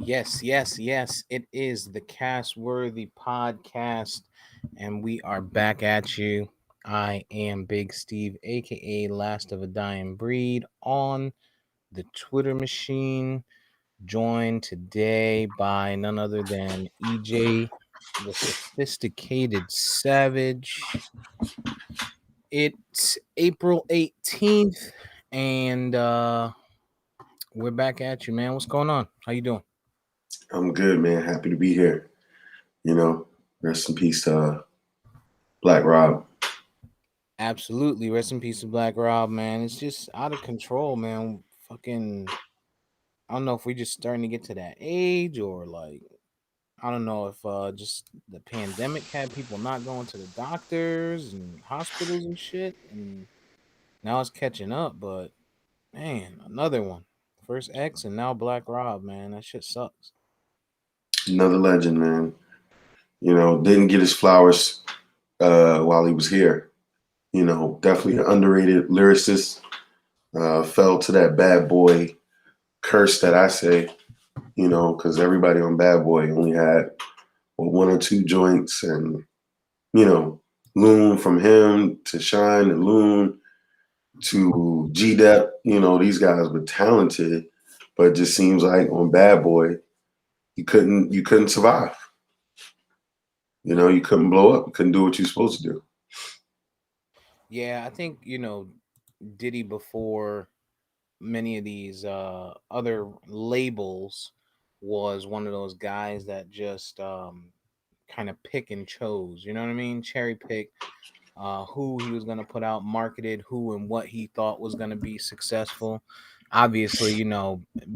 Yes, yes, yes. It is the Castworthy podcast, and we are back at you. I am Big Steve, aka Last of a Dying Breed, on the Twitter machine, joined today by none other than EJ, the Sophisticated Savage. It's April 18th, and we're back at you, man. What's going on? How you doing? I'm good, man. Happy to be here. You know, rest in peace to Black Rob. Absolutely. Rest in peace to Black Rob, man. It's just out of control, man. Fucking, I don't know if we just starting to get to that age or like, I don't know if just the pandemic had people not going to the doctors and hospitals and shit. And now it's catching up, but man, another one. First X and now Black Rob, man. That shit sucks. Another legend, man. Didn't get his flowers while he was here. Definitely an underrated lyricist. Fell to that bad boy curse that I say, because everybody on Bad Boy only had one or two joints. And, you know, Loon from him to Shine and Loon to G Dep, these guys were talented, but it just seems like on Bad Boy, you couldn't survive. You couldn't blow up. You couldn't do what you're supposed to do. Yeah, I think, Diddy before many of these other labels was one of those guys that just kind of pick and chose, you know what I mean? Cherry pick who he was going to put out, marketed who and what he thought was going to be successful. Obviously,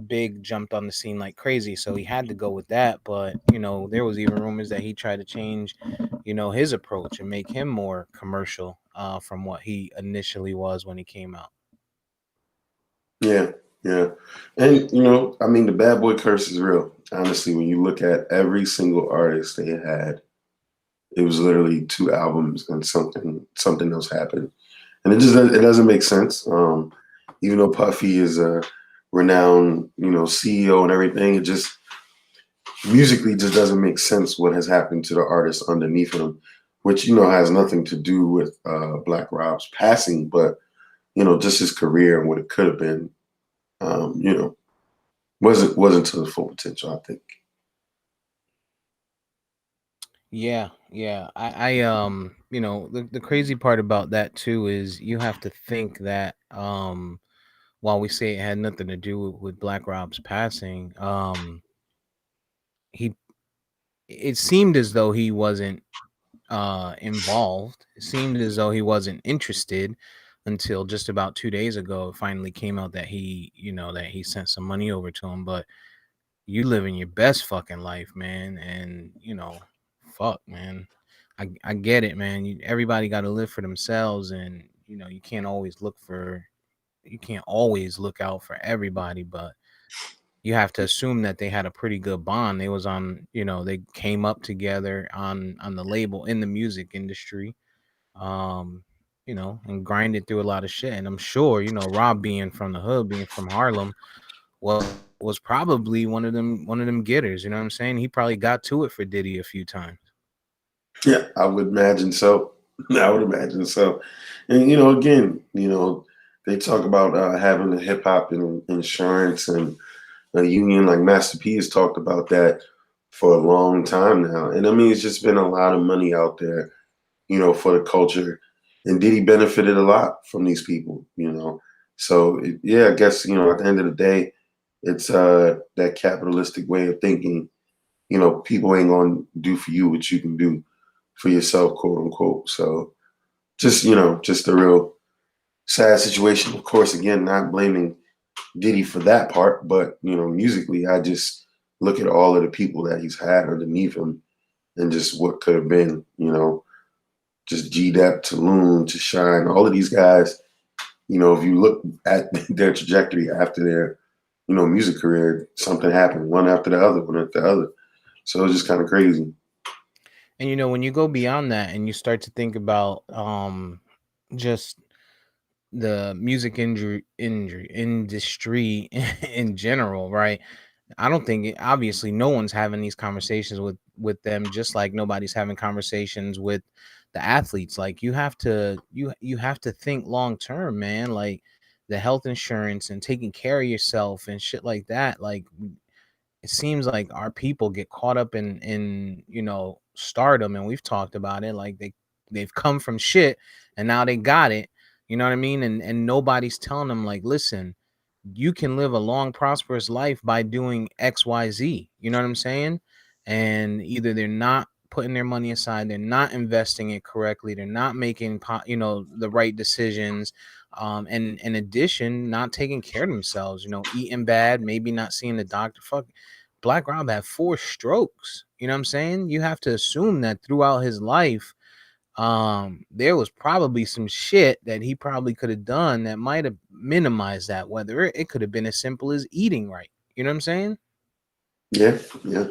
Big jumped on the scene like crazy, so he had to go with that. But, there was even rumors that he tried to change, his approach and make him more commercial from what he initially was when he came out. Yeah, yeah. And I mean the bad boy curse is real. Honestly, when you look at every single artist they had, it was literally two albums and something else happened. And it doesn't make sense. Even though Puffy is a renowned, CEO and everything, it just musically just doesn't make sense what has happened to the artist underneath him, which has nothing to do with Black Rob's passing, but just his career and what it could have been. Um, you know, wasn't to the full potential. I think. Yeah, yeah. The crazy part about that too is you have to think that while we say it had nothing to do with Black Rob's passing, he it seemed as though he wasn't involved. It seemed as though he wasn't interested until just about 2 days ago. It finally came out that he sent some money over to him. But you living your best fucking life, man, and fuck, man. I get it, man. Everybody got to live for themselves, and you can't always look out for everybody, but you have to assume that they had a pretty good bond. They was on, they came up together on the label in the music industry, um, and grinded through a lot of shit. And I'm sure, Rob being from the hood, being from Harlem, was probably one of them getters. You know what I'm saying? He probably got to it for Diddy a few times. Yeah, I would imagine so. I would imagine so. And again, they talk about having a hip hop and insurance and a union. Like Master P has talked about that for a long time now. And I mean, it's just been a lot of money out there, for the culture. And Diddy benefited a lot from these people, So yeah, I guess at the end of the day, it's that capitalistic way of thinking. People ain't gonna do for you what you can do for yourself, quote unquote. So just a real sad situation. Of course, again, not blaming Diddy for that part, but musically, I just look at all of the people that he's had underneath him and just what could have been. Just G Dep to Loon to Shine, all of these guys. If you look at their trajectory after their music career, something happened, one after the other, one after the other. So it was just kind of crazy. And when you go beyond that and you start to think about just the music industry in general, right? I don't think obviously no one's having these conversations with them, just like nobody's having conversations with the athletes. Like you have to think long term, man. Like the health insurance and taking care of yourself and shit like that. Like it seems like our people get caught up in stardom, and we've talked about it. Like they've come from shit and now they got it. You know what I mean? And nobody's telling them like, listen, you can live a long prosperous life by doing XYZ. You know what I'm saying? And either they're not putting their money aside, they're not investing it correctly, they're not making the right decisions, and in addition, not taking care of themselves, eating bad, maybe not seeing the doctor. Fuck, Black Rob had 4 strokes. You know what I'm saying? You have to assume that throughout his life, there was probably some shit that he probably could have done that might have minimized that. Whether it could have been as simple as eating right. You know what I'm saying? Yeah, yeah,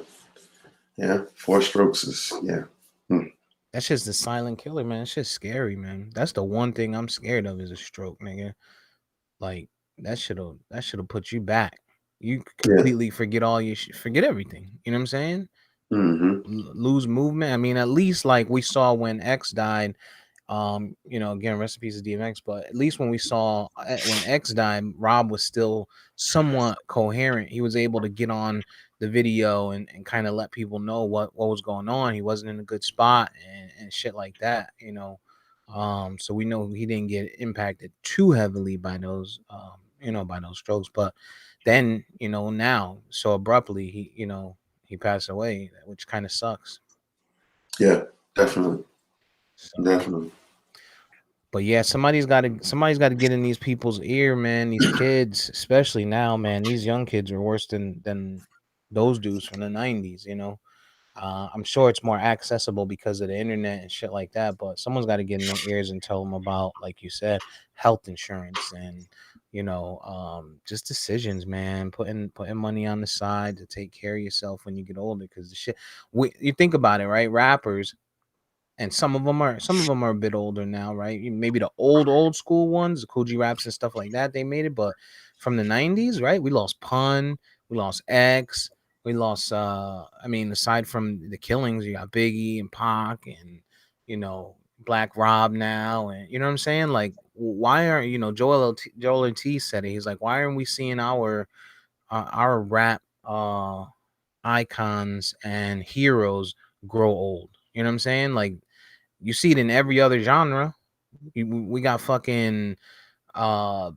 yeah. Four strokes is yeah. Hmm. That's just the silent killer, man. It's just scary, man. That's the one thing I'm scared of is a stroke, nigga. Like that should have put you back. You Yeah. completely forget all your forget everything. You know what I'm saying? Hmm. Lose movement. I mean, at least like we saw when X died. Again, recipes of DMX, but at least when we saw when X died, Rob was still somewhat coherent. He was able to get on the video and kind of let people know what was going on. He wasn't in a good spot and shit like that, so we know he didn't get impacted too heavily by those by those strokes. But then, now so abruptly he passed away, which kind of sucks. Yeah, definitely, So definitely. but yeah, somebody's got to get in these people's ear, man. These kids, especially now, man. These young kids are worse than those dudes from the '90s. I'm sure it's more accessible because of the internet and shit like that. But someone's got to get in their ears and tell them about, like you said, health insurance and just decisions, man. Putting money on the side to take care of yourself when you get older. Because the shit, you think about it, right? Rappers, and some of them are a bit older now, right? Maybe the old school ones, the Coogee Raps and stuff like that, they made it. But from the '90s, right? We lost Pun, we lost X, we lost. I mean, aside from the killings, you got Biggie and Pac, and Black Rob now, and you know what I'm saying? Like, why aren't Joel T said it? He's like, why aren't we seeing our rap icons and heroes grow old? You know what I'm saying? Like you see it in every other genre. We got fucking uh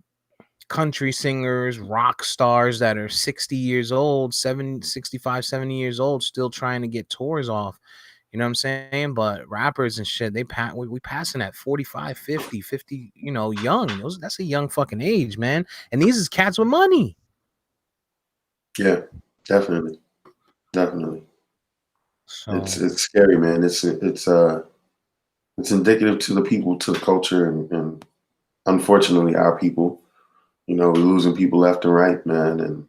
country singers, rock stars that are 60 years old, 65, 70 years old, still trying to get tours off. You know what I'm saying? But rappers and shit, we passing at 45, 50, 50, young. That's a young fucking age, man. And these is cats with money. Yeah, definitely, definitely. It's So, it's scary, man. It's indicative to the people, to the culture, and unfortunately, our people. We're losing people left and right, man. And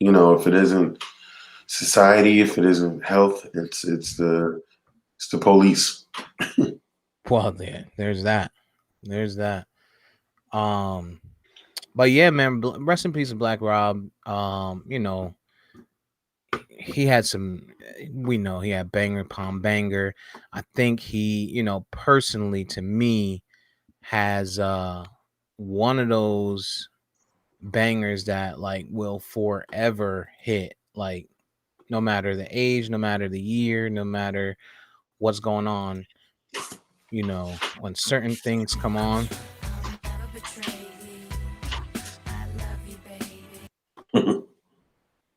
if it isn't society, if it isn't health, it's the police. well, there's that. There's that. Um, but yeah, man, rest in peace of Black Rob. He had some. We know he had banger upon banger. I think he, personally to me, has one of those bangers that like will forever hit. Like no matter the age, no matter the year, no matter what's going on. When certain things come on,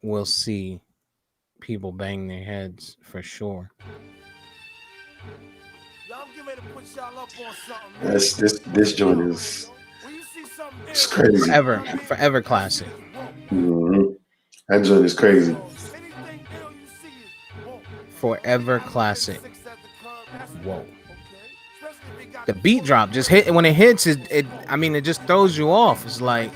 we'll see people bang their heads for sure. This joint is it's crazy. Forever classic. Mhm. That joint is crazy. Forever classic. Whoa. The beat drop just hit when it hits it. I mean, it just throws you off. It's like,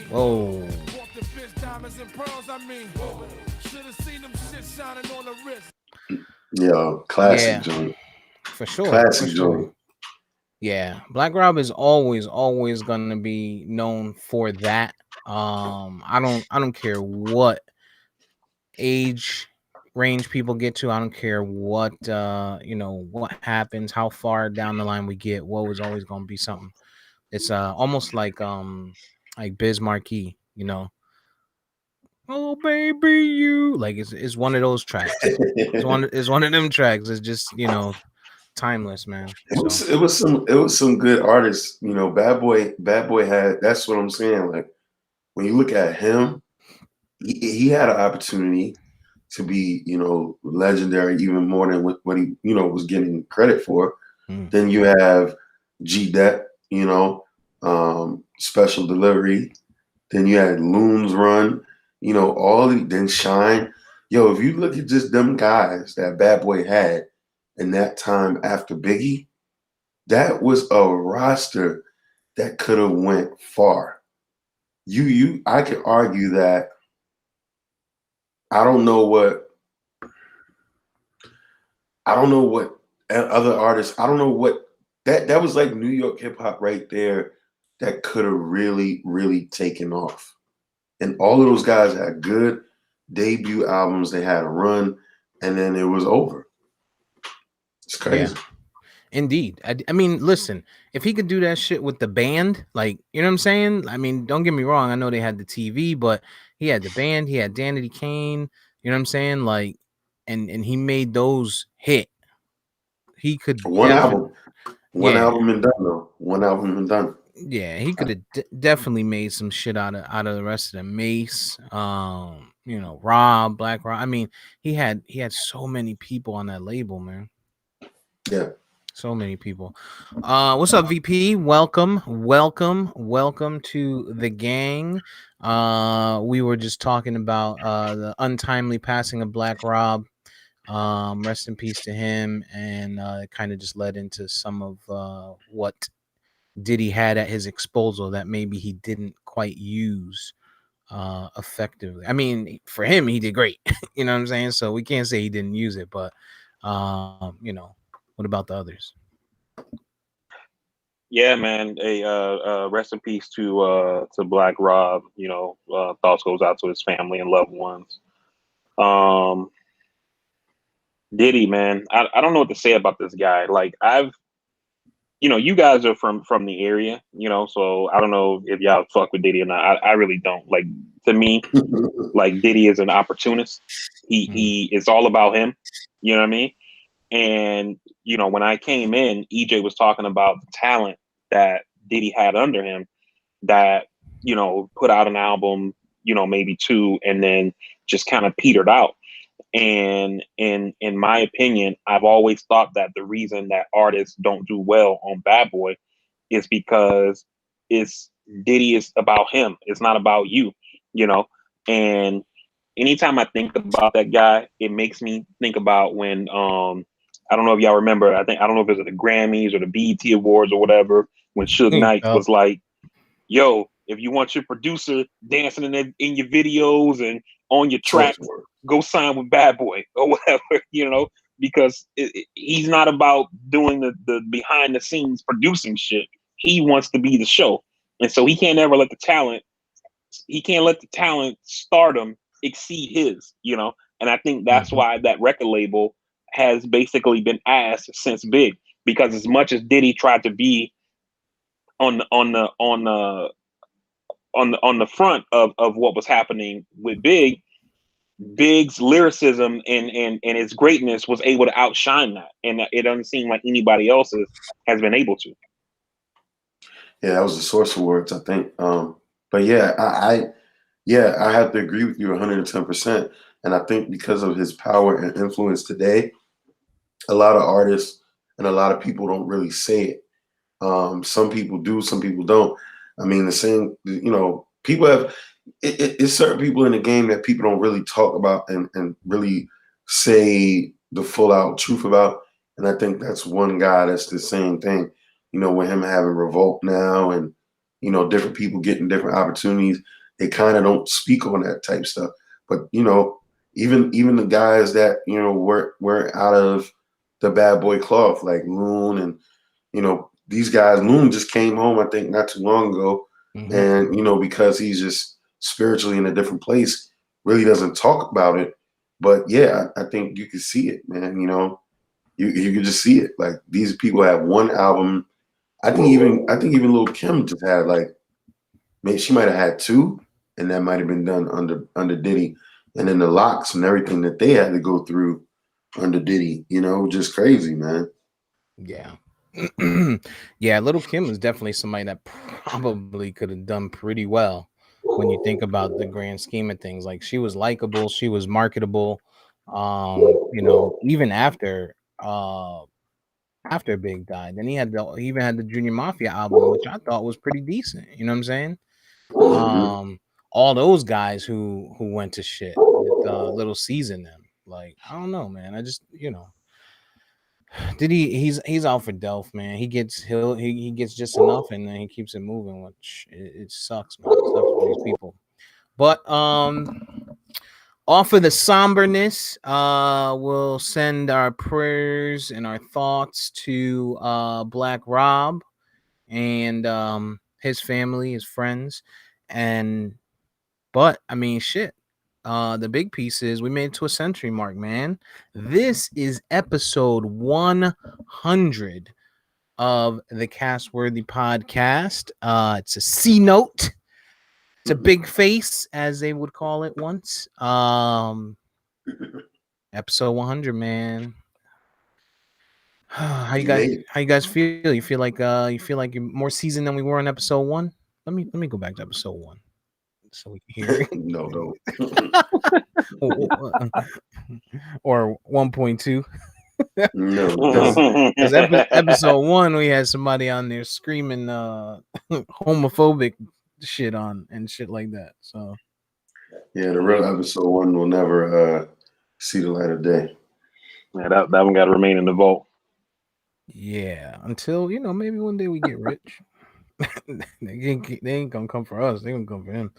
whoa. Yo, classic Yeah, joint. for sure, for Classic sure. joint. Yeah, Black Rob is always gonna be known for that. I don't care what age range people get to. I don't care what what happens, how far down the line we get. Woe is always gonna be something. It's almost like Biz Markie, Oh baby, you like it's one of those tracks. It's one of them tracks. It's just timeless, man. So It was some good artists. Bad Boy had. That's what I'm saying. Like when you look at him, he had an opportunity to be legendary even more than what he was getting credit for. mm, Then you have G Dep, Special Delivery. Then you had Loon's Run, then Shine. Yo, if you look at just them guys that Bad Boy had in that time after Biggie, that was a roster that could have went far. I could argue that I don't know what I don't know what other artists. I don't know what that was like New York hip hop right there that could have really, really taken off. And all of those guys had good debut albums. They had a run, and then it was over. It's yeah. crazy. Indeed. I mean, listen, if he could do that shit with the band, like, you know what I'm saying? I mean, don't get me wrong. I know they had the TV, but he had the band, he had Danity Kane, you know what I'm saying? Like, and he made those hit. He could One definitely, album, one yeah, album and done though. One album and done. yeah, he could have definitely made some shit out of the rest of the Mace, Rob, Black Rob. I mean, he had so many people on that label, man. Yeah. So many people. What's up, VP? Welcome to the gang. We were just talking about the untimely passing of Black Rob. Rest in peace to him, and it kind of just led into some of what Diddy had at his disposal that maybe he didn't quite use effectively. I mean, for him, he did great. You know what I'm saying? So we can't say he didn't use it, but what about the others? Yeah, man. Rest in peace to Black Rob. Thoughts goes out to his family and loved ones. Um, Diddy, man. I don't know what to say about this guy. Like you guys are from the area, so I don't know if y'all fuck with Diddy or not. I really don't. Like to me, like Diddy is an opportunist. Mm, He is all about him. You know what I mean? And when I came in, EJ was talking about the talent that Diddy had under him that put out an album, maybe two, and then just kind of petered out. And in my opinion, I've always thought that the reason that artists don't do well on Bad Boy is because it's Diddy is about him. It's not about you, you know. And anytime I think about that guy, it makes me think about when I don't know if y'all remember. I don't know if it was the Grammys or the BET Awards or whatever when Suge Knight oh, was like, "Yo, if you want your producer dancing in your videos and on your Talk to tracks, her. go sign with Bad Boy or whatever," because he's not about doing the behind the scenes producing shit. He wants to be the show, and so he can't ever let the talent. He can't let the talent stardom exceed his. And I think that's mhm. why that record label has basically been asked since Big, because as much as Diddy tried to be on the front of what was happening with Big's lyricism and his greatness was able to outshine that, and it doesn't seem like anybody else's has been able to. Yeah, that was the Source Awards, I think. But yeah, I have to agree with you 110%. And I think because of his power and influence today, a lot of artists and a lot of people don't really say it. Some people do, some people don't. I mean, the same, people have, it's certain people in the game that people don't really talk about and really say the full out truth about. And I think that's one guy that's the same thing, with him having Revolt now and, different people getting different opportunities. They kind of don't speak on that type stuff. But, even the guys that, were out of the Bad Boy cloth, like Loon and, these guys, Loon just came home, I think, not too long ago, Hmm. and because he's just spiritually in a different place, really doesn't talk about it. But yeah, I think you can see it, man. You can just see it. Like these people have one album. I think even Lil Kim just had like maybe she might have had two, and that might have been done under Diddy, and then the locks and everything that they had to go through under Diddy. Just crazy, man. Yeah. Yeah, Little Kim is definitely somebody that probably could have done pretty well when you think about the grand scheme of things. Like she was likable, she was marketable. Even after Big died, then he even had the Junior Mafia album, which I thought was pretty decent. You know what I'm saying? Hmm. Um, all those guys who went to shit with Little C's in them. Like, I don't know, man. I just did he's out for Delph, man. He gets just enough and then he keeps it moving, which it sucks, man. It sucks for these people. But off of the somberness, we'll send our prayers and our thoughts to Black Rob and his family, his friends. And but I mean shit. The big piece is we made it to a century mark, man. This is episode 100 of the Castworthy podcast. It's a C note. It's a big face, as they would call it once. Episode 100, man. how you We guys made it. how you guys feel? You feel like you're more seasoned than we were on episode 1? Let me go back to episode 1 so we can hear No, don't. it. Or 1.2. No, Because don't. episode 1 we had somebody on there screaming homophobic shit on and shit like that. So Yeah, the real episode one will never see the light of day. Yeah, that one got to remain in the vault. yeah, until maybe one day we get rich. They ain't gonna come for us. They gonna come for him.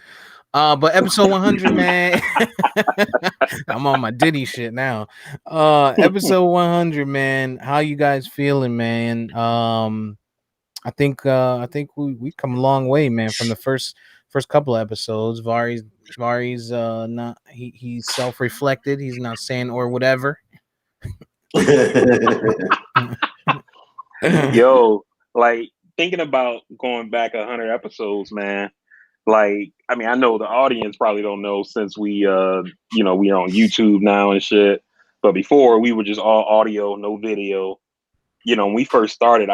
But episode 100, man. I'm on my Diddy shit now. Episode 100, man. How you guys feeling, man? I think we come a long way, man, from the first couple of episodes. Vari's not he's self-reflected. He's not saying or whatever. Yo, like thinking about going back 100 episodes, man. Like, I mean, I know the audience probably don't know since we are on YouTube now and shit. But before we were just all audio, no video. When we first started,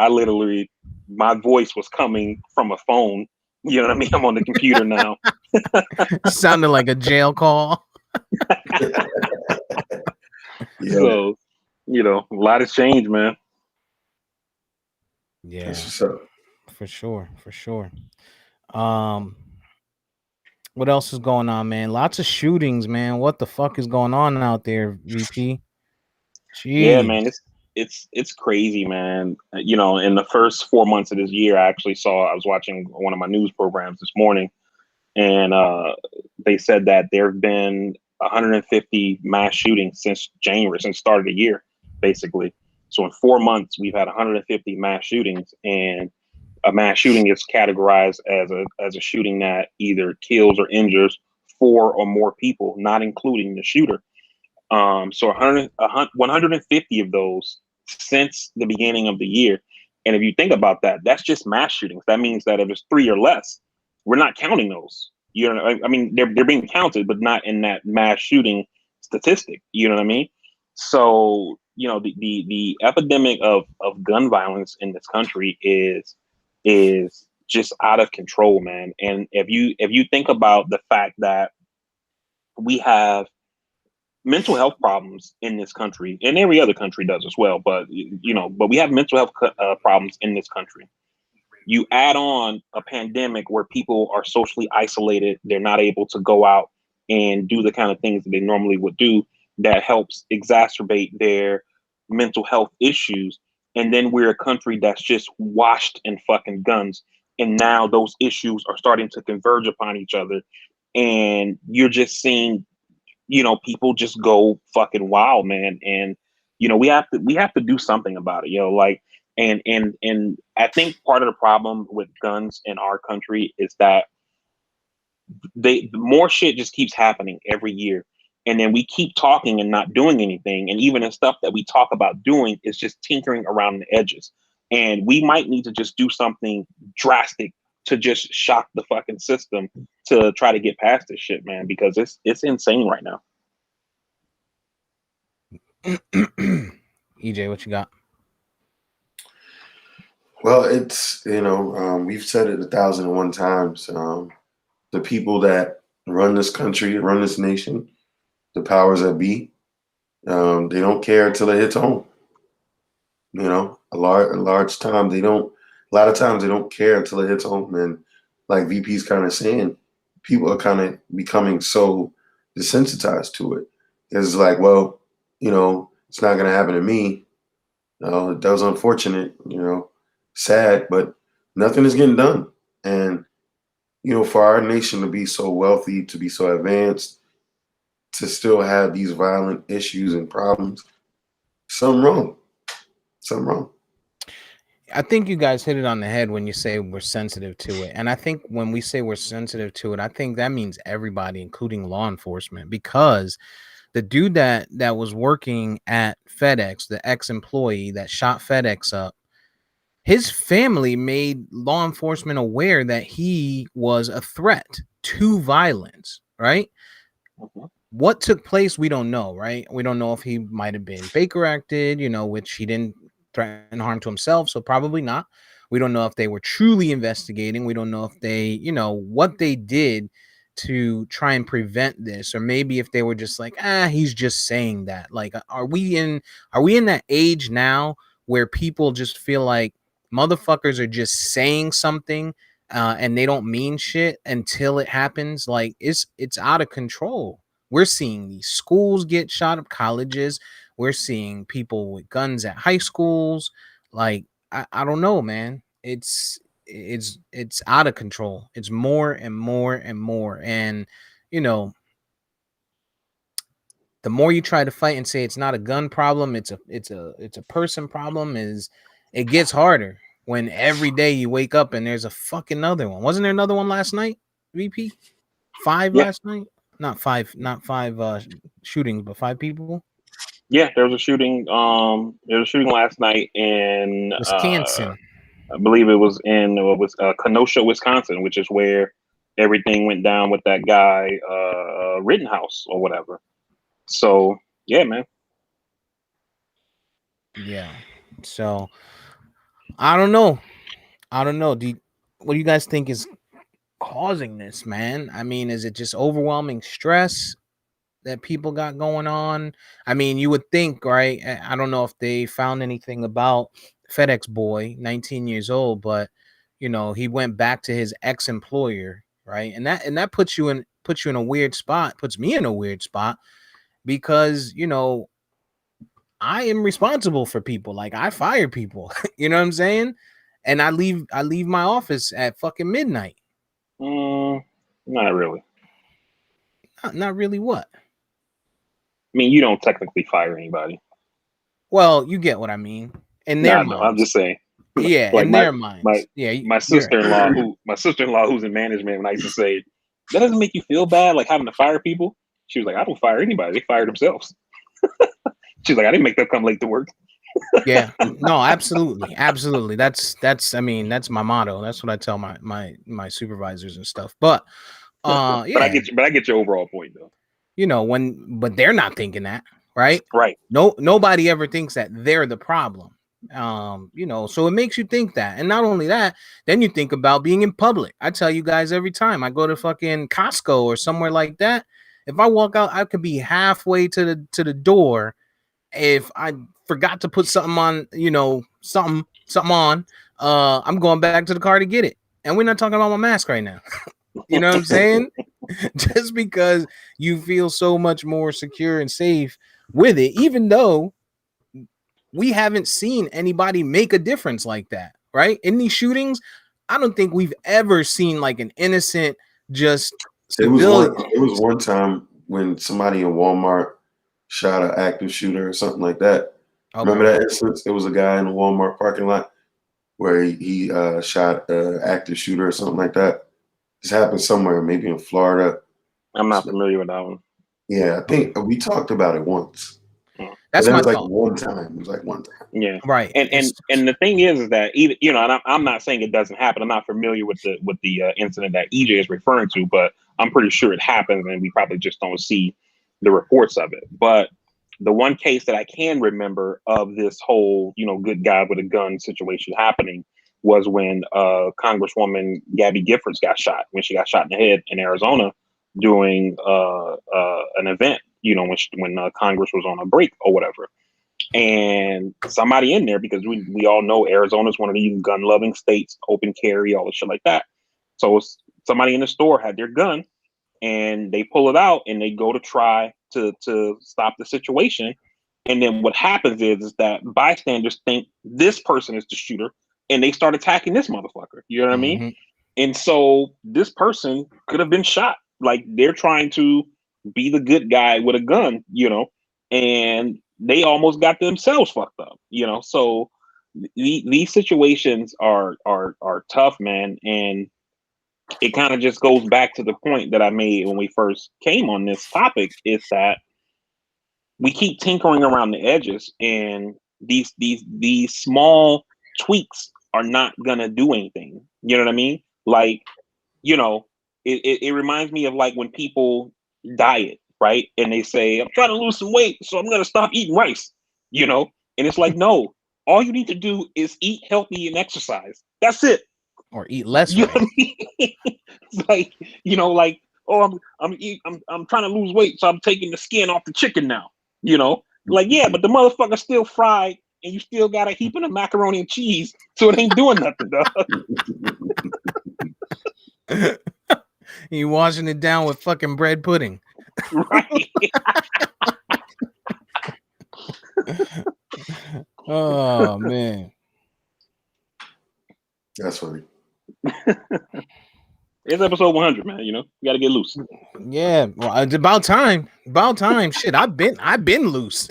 my voice was coming from a phone. You know what I mean? I'm on the computer now. Sounded like a jail call. Yeah, So, a lot has changed, man. that's Yeah, what's up. for sure, for sure. Um, what else is going on, man? Lots of shootings, man. What the fuck is going on out there, VP? Yeah, Jeez. man, it's crazy, man. In the first 4 months of this year, I was watching one of my news programs this morning, and they said that there have been 150 mass shootings since January, since the start of the year, basically. So in 4 months, we've had 150 mass shootings, and a mass shooting is categorized as a shooting that either kills or injures four or more people, not including the shooter. So 150 of those since the beginning of the year. And if you think about that, that's just mass shootings. That means that if it's three or less, we're not counting those. I mean, they're being counted, but not in that mass shooting statistic. You know what I mean? So, the epidemic of gun violence in this country is just out of control, man. And if you think about the fact that we have mental health problems in this country, and every other country does as well, but we have mental health problems in this country. You add on a pandemic where people are socially isolated, they're not able to go out and do the kind of things that they normally would do, that helps exacerbate their mental health issues. And then we're a country that's just washed in fucking guns, and now those issues are starting to converge upon each other, and you're just seeing people just go fucking wild, man. And we have to do something about it, like, And I think part of the problem with guns in our country is that more shit just keeps happening every year, and then we keep talking and not doing anything, and even the stuff that we talk about doing is just tinkering around the edges. And we might need to just do something drastic to just shock the fucking system to try to get past this shit, man, because it's insane right now. EJ, what you got? Well, it's we've said it 1,001 times. The people that run this country, run this nation, the powers that be, they don't care until it hits home. A large time they don't. A lot of times they don't care until it hits home, and like VP's kind of saying, people are kind of becoming so desensitized to it. It's like, well, it's not gonna happen to me. That was unfortunate. Sad, but nothing is getting done. And for our nation to be so wealthy, to be so advanced, to still have these violent issues and problems, something wrong. Something wrong. I think you guys hit it on the head when you say we're sensitive to it. And I think when we say we're sensitive to it, I think that means everybody, including law enforcement, because the dude that was working at FedEx, the ex-employee that shot FedEx up, his family made law enforcement aware that he was a threat to violence, right? Mm-hmm. What took place, we don't know, right? We don't know if he might have been Baker acted, which he didn't threaten harm to himself, so probably not. We don't know if they were truly investigating. We don't know if they, what they did to try and prevent this, or maybe if they were just like, he's just saying that. Like, are we in that age now where people just feel like motherfuckers are just saying something and they don't mean shit until it happens? Like, it's out of control. We're seeing these schools get shot up, colleges. We're seeing people with guns at high schools. Like, I don't know, man. It's out of control. It's more and more and more. And you know, the more you try to fight and say it's not a gun problem, it's a person problem, is it gets harder when every day you wake up and there's a fucking another one. Wasn't there another one last night? VP? 5 Yeah, last night? Not five shootings, but 5 people. yeah. There was a shooting last night in Wisconsin. I believe it was in Kenosha, Wisconsin, which is where everything went down with that guy Rittenhouse or whatever. So yeah, man. Yeah. So I don't know. What do you guys think is causing this, man? I mean, is it just overwhelming stress that people got going on? I mean, you would think, right? I don't know if they found anything about FedEx boy, 19 years old, but he went back to his ex-employer, right? And that puts you in a weird spot, puts me in a weird spot because, I am responsible for people. Like, I fire people. You know what I'm saying? And I leave my office at fucking midnight. Not really. Not really what? I mean, you don't technically fire anybody. Well, you get what I mean. In their Nah, no, I'm minds. just saying. Yeah, Like in my their my minds. Yeah, my you're sister-in-law who's in management, when I used to say, that doesn't make you feel bad, like having to fire people. She was like, I don't fire anybody. They fire themselves. She's like, I didn't make them come late to work. yeah. No, absolutely. Absolutely. I mean, that's my motto. That's what I tell my supervisors and stuff. But But yeah, I get your overall point though. but they're not thinking that, right? Right. Nobody ever thinks that they're the problem. So it makes you think that. And not only that, then you think about being in public. I tell you guys every time I go to fucking Costco or somewhere like that, if I walk out, I could be halfway to the door. If I forgot to put something on, something on, I'm going back to the car to get it. And we're not talking about my mask right now. You know what I'm saying? Just because you feel so much more secure and safe with it, even though we haven't seen anybody make a difference like that, right? In these shootings, I don't think we've ever seen like an innocent, just It was civilian. one. It was one time when somebody in Walmart shot an active shooter or something like that. Remember Okay. that instance? It was a guy in a Walmart parking lot where he shot an active shooter or something like that. This happened somewhere, maybe in Florida. I'm not So, familiar with that one. yeah, I think we talked about it once, Mm. but That's that my was like thought. one time. It was like one time. Yeah, Right. and the thing is that even and I'm not saying it doesn't happen. I'm not familiar with the incident that EJ is referring to, but I'm pretty sure it happens, and we probably just don't see the reports of it. But the one case that I can remember of this whole good guy with a gun situation happening was when Congresswoman Gabby Giffords got shot, when she got shot in the head in Arizona doing an event. When Congress was on a break or whatever, and somebody in there, because we all know Arizona is one of these gun loving states, open carry, all the shit like that. So somebody in the store had their gun and they pull it out and they go to try to stop the situation. And then what happens is that bystanders think this person is the shooter and they start attacking this motherfucker. You know what I mean? Mm-hmm. And so this person could have been shot. Like they're trying to be the good guy with a gun, and they almost got themselves fucked up, So these situations are tough, man, and it kind of just goes back to the point that I made when we first came on this topic, is that we keep tinkering around the edges, and these small tweaks are not gonna do anything. You know what I mean? Like, you know, it reminds me of like when people diet, right? And they say, I'm trying to lose some weight, so I'm gonna stop eating rice, and it's like, no, all you need to do is eat healthy and exercise. That's it. Or eat less You know what rice. I mean? It's like, like, oh, I'm trying to lose weight, so I'm taking the skin off the chicken now. Like, yeah, but the motherfucker's still fried, and you still got a heaping of macaroni and cheese, so it ain't doing nothing, dog. You washing it down with fucking bread pudding. Right? Oh man. That's funny. It's episode 100, man. You got to get loose. Yeah, well, it's about time. About time. Shit, I've been loose.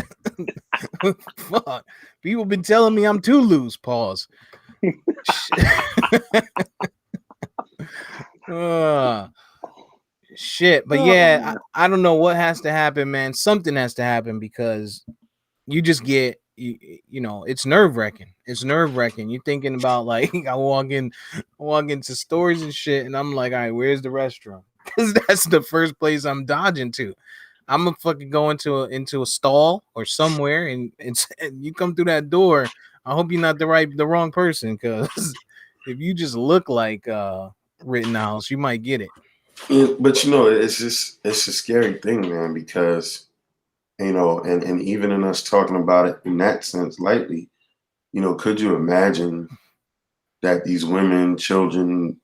Fuck. People been telling me I'm too loose. Pause. uh, shit. But yeah, I don't know what has to happen, man. Something has to happen because you just get it's nerve-wracking. It's nerve-wracking. You're thinking about like I walk into stores and shit, and I'm like, all right, where's the restroom? Because that's the first place I'm dodging to. I'm gonna fucking go into a stall or somewhere, and and you come through that door. I hope you're not the wrong person, because if you just look like Rittenhouse, you might get it. Yeah, but it's a scary thing, man, because and even in us talking about it in that sense lightly, could you imagine that these women, children,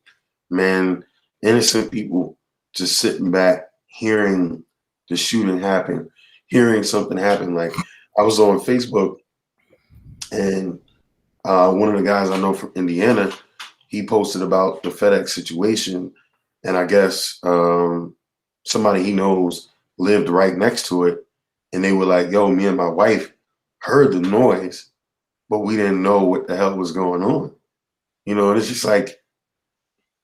men, innocent people just sitting back, hearing the shooting happen, hearing something happen? Like, I was on Facebook, and one of the guys I know from Indiana, he posted about the FedEx situation, and I guess somebody he knows lived right next to it, and they were like, "Yo, me and my wife heard the noise, but we didn't know what the hell was going on." And it's just like,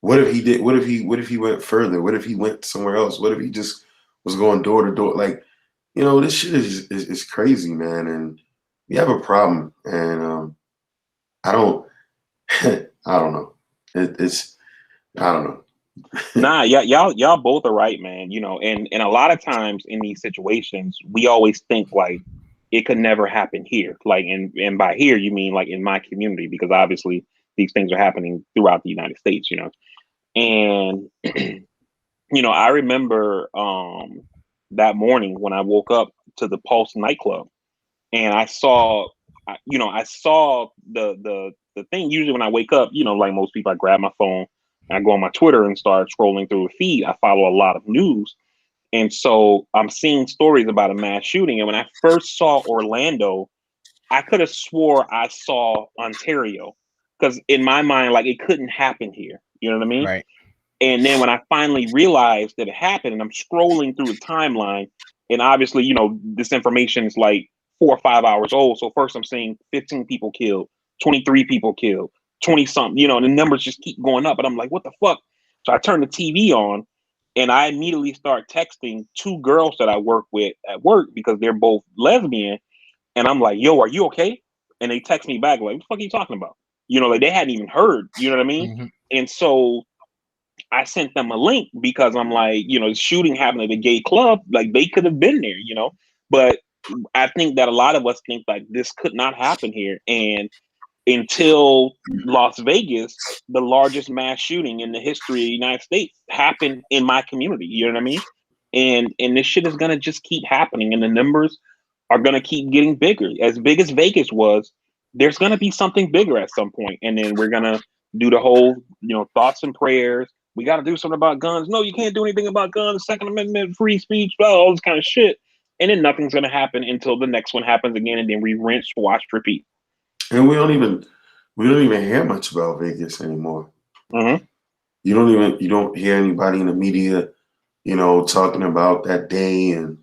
what if he did? What if he went further? What if he went somewhere else? What if he just was going door to door? Like, this shit is crazy, man, and we have a problem, and I don't, I don't know. It's I don't know. Nah, yeah, y'all both are right, man. And a lot of times in these situations, we always think like it could never happen here. Like, and by here you mean like in my community, because obviously these things are happening throughout the United States. And I remember that morning when I woke up to the Pulse nightclub, and I saw the thing. Usually when I wake up, like most people, I grab my phone and I go on my Twitter and start scrolling through a feed. I follow a lot of news, and so I'm seeing stories about a mass shooting. And when I first saw Orlando, I could have swore I saw Ontario, because in my mind, like, it couldn't happen here. You know what I mean? Right. And then when I finally realized that it happened, and I'm scrolling through the timeline, and obviously, this information is like 4 or 5 hours old. So first I'm seeing 15 people killed, 23 people killed, 20 something, and the numbers just keep going up. And I'm like, what the fuck? So I turn the TV on and I immediately start texting two girls that I work with at work because they're both lesbian. And I'm like, yo, are you okay? And they text me back like, what the fuck are you talking about? Like they hadn't even heard, you know what I mean? Mm-hmm. And so I sent them a link because I'm like, the shooting happened at a gay club. Like they could have been there. But I think that a lot of us think like this could not happen here. And until Las Vegas, the largest mass shooting in the history of the United States happened in my community. You know what I mean? And this shit is gonna just keep happening, and the numbers are gonna keep getting bigger. As big as Vegas was, there's gonna be something bigger at some point, and then we're gonna do the whole, thoughts and prayers. We got to do something about guns. No, you can't do anything about guns. Second Amendment, free speech, blah, all this kind of shit. And then nothing's gonna happen until the next one happens again, and then we rinse, wash, repeat. And we don't even hear much about Vegas anymore. Mm-hmm. You don't hear anybody in the media, talking about that day. And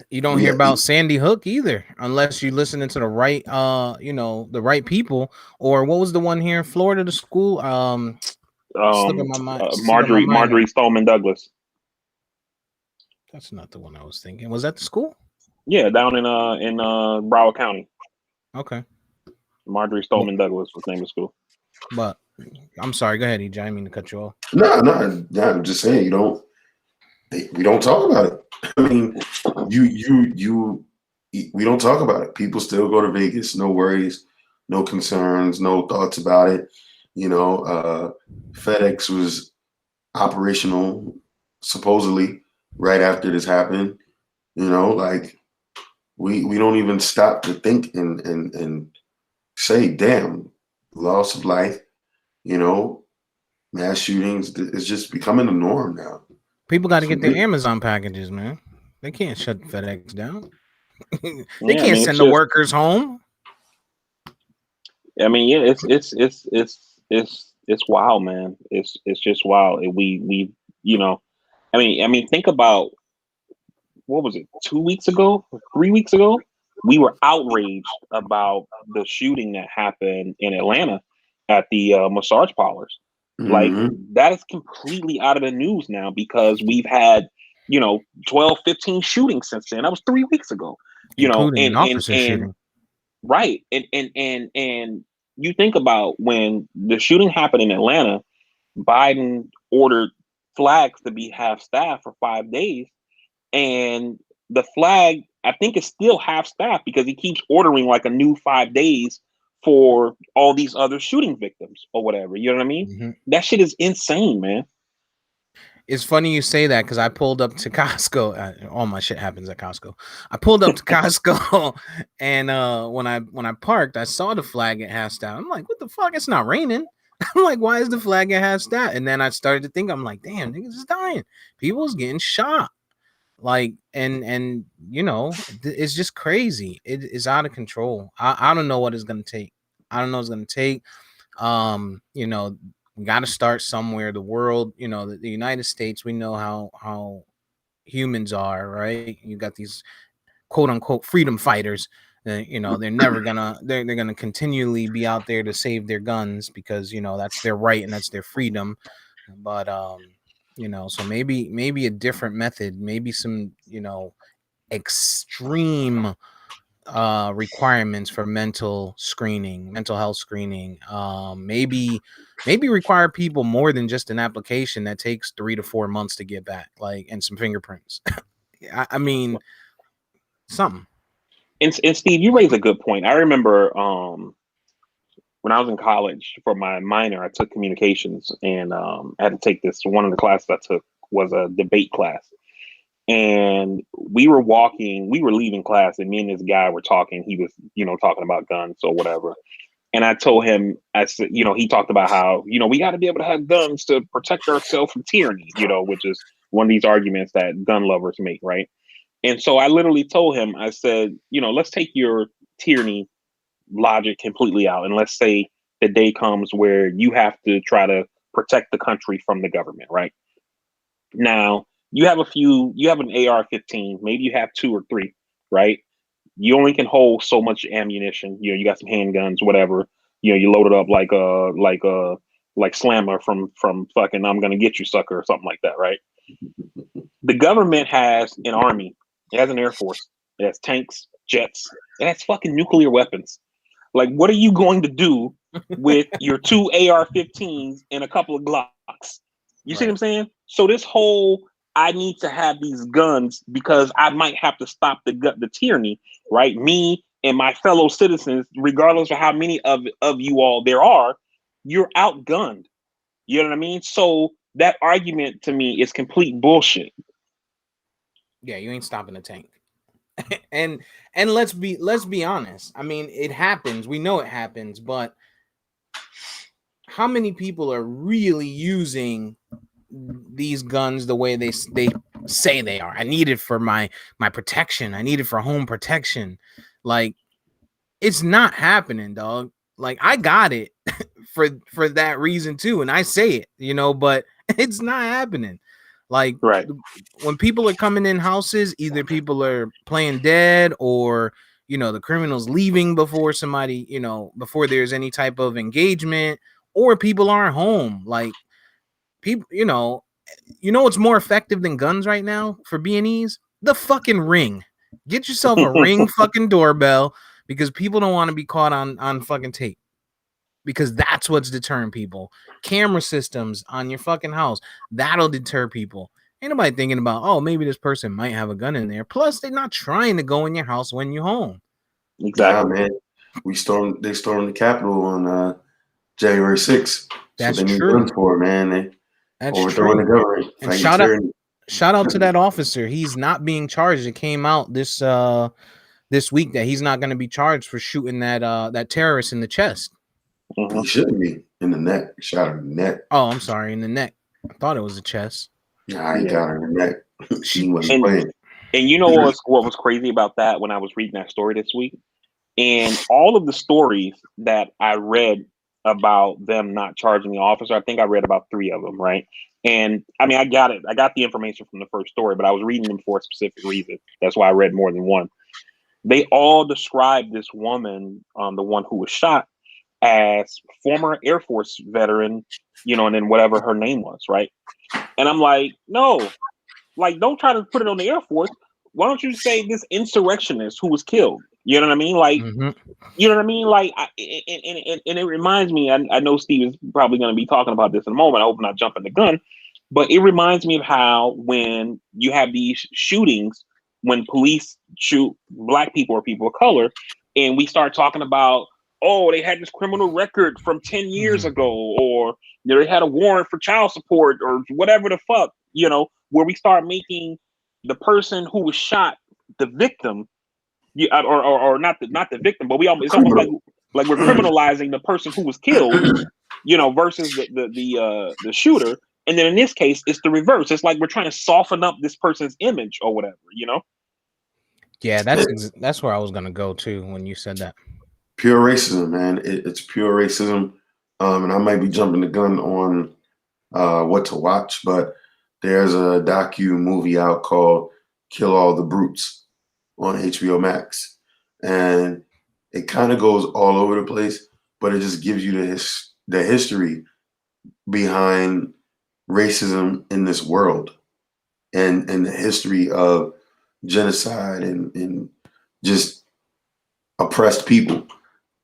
You don't we, hear about Sandy Hook either, unless you're listening to the right, the right people. Or what was the one here in Florida? The school, slipping my mind. Slipping my mind. Marjorie Stoneman Douglas. That's not the one I was thinking. Was that the school? Yeah, down in Broward County. Okay. Marjorie Stoneman Douglas was the name of the school. But I'm sorry. Go ahead, EJ. I didn't mean to cut you off. No, I'm just saying we don't talk about it. I mean, we don't talk about it. People still go to Vegas, no worries, no concerns, no thoughts about it. FedEx was operational supposedly right after this happened. Like we don't even stop to think and say, damn, loss of life, mass shootings is just becoming the norm now. People got to get their Amazon packages, man. They can't shut FedEx down. They can't send the workers home. I mean, yeah, it's wild, man. It's just wild. We I mean, think about, what was it, 2 weeks ago, 3 weeks ago? We were outraged about the shooting that happened in Atlanta at the massage parlors. Like, that is completely out of the news now because we've had, 12, 15 shootings since then. That was 3 weeks ago. Including an officer shooting. Right. And you think about when the shooting happened in Atlanta, Biden ordered flags to be half staff for 5 days. And the flag, I think, is still half staff because he keeps ordering like a new 5 days for all these other shooting victims or whatever. You know what I mean? Mm-hmm. That shit is insane, man. It's funny you say that because I pulled up to Costco. All my shit happens at Costco. I pulled up to Costco, and when I parked, I saw the flag at half staff. I'm like, what the fuck? It's not raining. I'm like, why is the flag at half staff? And then I started to think, I'm like, damn, niggas is dying. People's getting shot. Like, and it's just crazy. It is out of control. I don't know what it's gonna take. I don't know what it's gonna take. We got to start somewhere. The world, the United States, we know how humans are, right? You got these quote unquote freedom fighters. They're never gonna they're gonna continually be out there to save their guns because that's their right and that's their freedom. But so maybe a different method, maybe some extreme requirements for mental health screening. Maybe require people more than just an application that takes 3 to 4 months to get back, like, and some fingerprints. I mean, something. And Steve, you raise a good point. I remember when I was in college for my minor, I took communications, and I had to take this. One of the classes I took was a debate class. And we were leaving class, and me and this guy were talking. He was, talking about guns or whatever. And I told him, I said, he talked about how, we got to be able to have guns to protect ourselves from tyranny, which is one of these arguments that gun lovers make, right? And so I literally told him, I said, let's take your tyranny logic completely out. And let's say the day comes where you have to try to protect the country from the government, right? Now, you have an AR-15, maybe you have 2 or 3, right? You only can hold so much ammunition. You got some handguns, whatever. You load it up like Slammer from fucking I'm gonna get you sucker or something like that, right? The government has an army, it has an air force, it has tanks, jets, it has fucking nuclear weapons. Like, what are you going to do with your two AR-15s and a couple of Glocks? You see what I'm Right. saying? So this whole I need to have these guns because I might have to stop the tyranny, right? Me and my fellow citizens, regardless of how many of you all there are, you're outgunned. You know what I mean? So that argument to me is complete bullshit. Yeah, you ain't stopping the tank. and and let's be honest. I mean, it happens. We know it happens, but how many people are really using these guns the way they say they are? I need it for my protection. I need it for home protection. Like, it's not happening, dog. Like, I got it for that reason too, and I say it, but it's not happening. Like, Right. when people are coming in houses, either people are playing dead, or the criminals leaving before somebody, before there's any type of engagement, or people aren't home. Like, people, what's more effective than guns right now for B&Es? The fucking Ring. Get yourself a Ring fucking doorbell, because people don't want to be caught on fucking tape, because that's what's deterring people. Camera systems on your fucking house, that'll deter people. Ain't nobody thinking about, oh, maybe this person might have a gun in there. Plus, they're not trying to go in your house when you're home. Nah, Exactly. man. They stormed the Capitol on January 6th. That's what That's they need true. guns for, man. They That's overthrowing the true. government, And fighting tyranny. shout out to that officer. He's not being charged. It came out this week that he's not going to be charged for shooting that terrorist in the chest. He Mhm. shouldn't be in the neck. Shot her in the neck. Oh, I'm sorry, in the neck. I thought it was the chest. Nah, he Yeah. got her in the neck. He She, wasn't she And playing. and you know what was crazy about that when I was reading that story this week? And all of the stories that I read about them not charging the officer, I think I read about three of them, right? And I mean, I got it. I got the information from the first story, but I was reading them for a specific reason. That's why I read more than one. They all described this woman, the one who was shot, as former Air Force veteran, and then whatever her name was, right? And I'm like, no, like, don't try to put it on the Air Force. Why don't you say this insurrectionist who was killed? You know what I mean? Like, Mhm. you know what I mean? Like, and it reminds me. I know Steve is probably going to be talking about this in a moment. I hope I'm not jumping the gun, but it reminds me of how when you have these shootings, when police shoot black people or people of color, and we start talking about, oh, they had this criminal record from 10 years Mhm. ago, or they had a warrant for child support, or whatever the fuck, where we start making the person who was shot the victim, or not the victim, but it's almost Criminal. like we're criminalizing the person who was killed, versus the shooter. And then in this case, it's the reverse. It's like we're trying to soften up this person's image or whatever. Yeah, that's where I was gonna go to when you said that. Pure racism, man. It's pure racism. And I might be jumping the gun on what to watch, but there's a docu movie out called "Kill All the Brutes" on HBO Max, and it kind of goes all over the place, but it just gives you the history behind racism in this world, and the history of genocide and just oppressed people.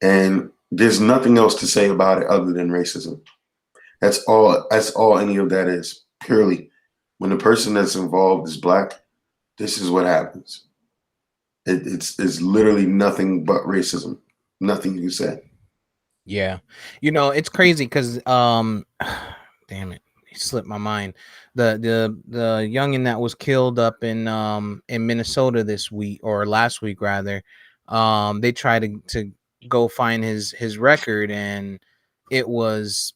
And there's nothing else to say about it other than racism. That's all any of that is. Purely, when the person that's involved is black, this is what happens. It's literally nothing but racism. Nothing you can say. Yeah, it's crazy because damn it, it slipped my mind. The youngin that was killed up in Minnesota this week, or last week rather. They tried to go find his record, and it was,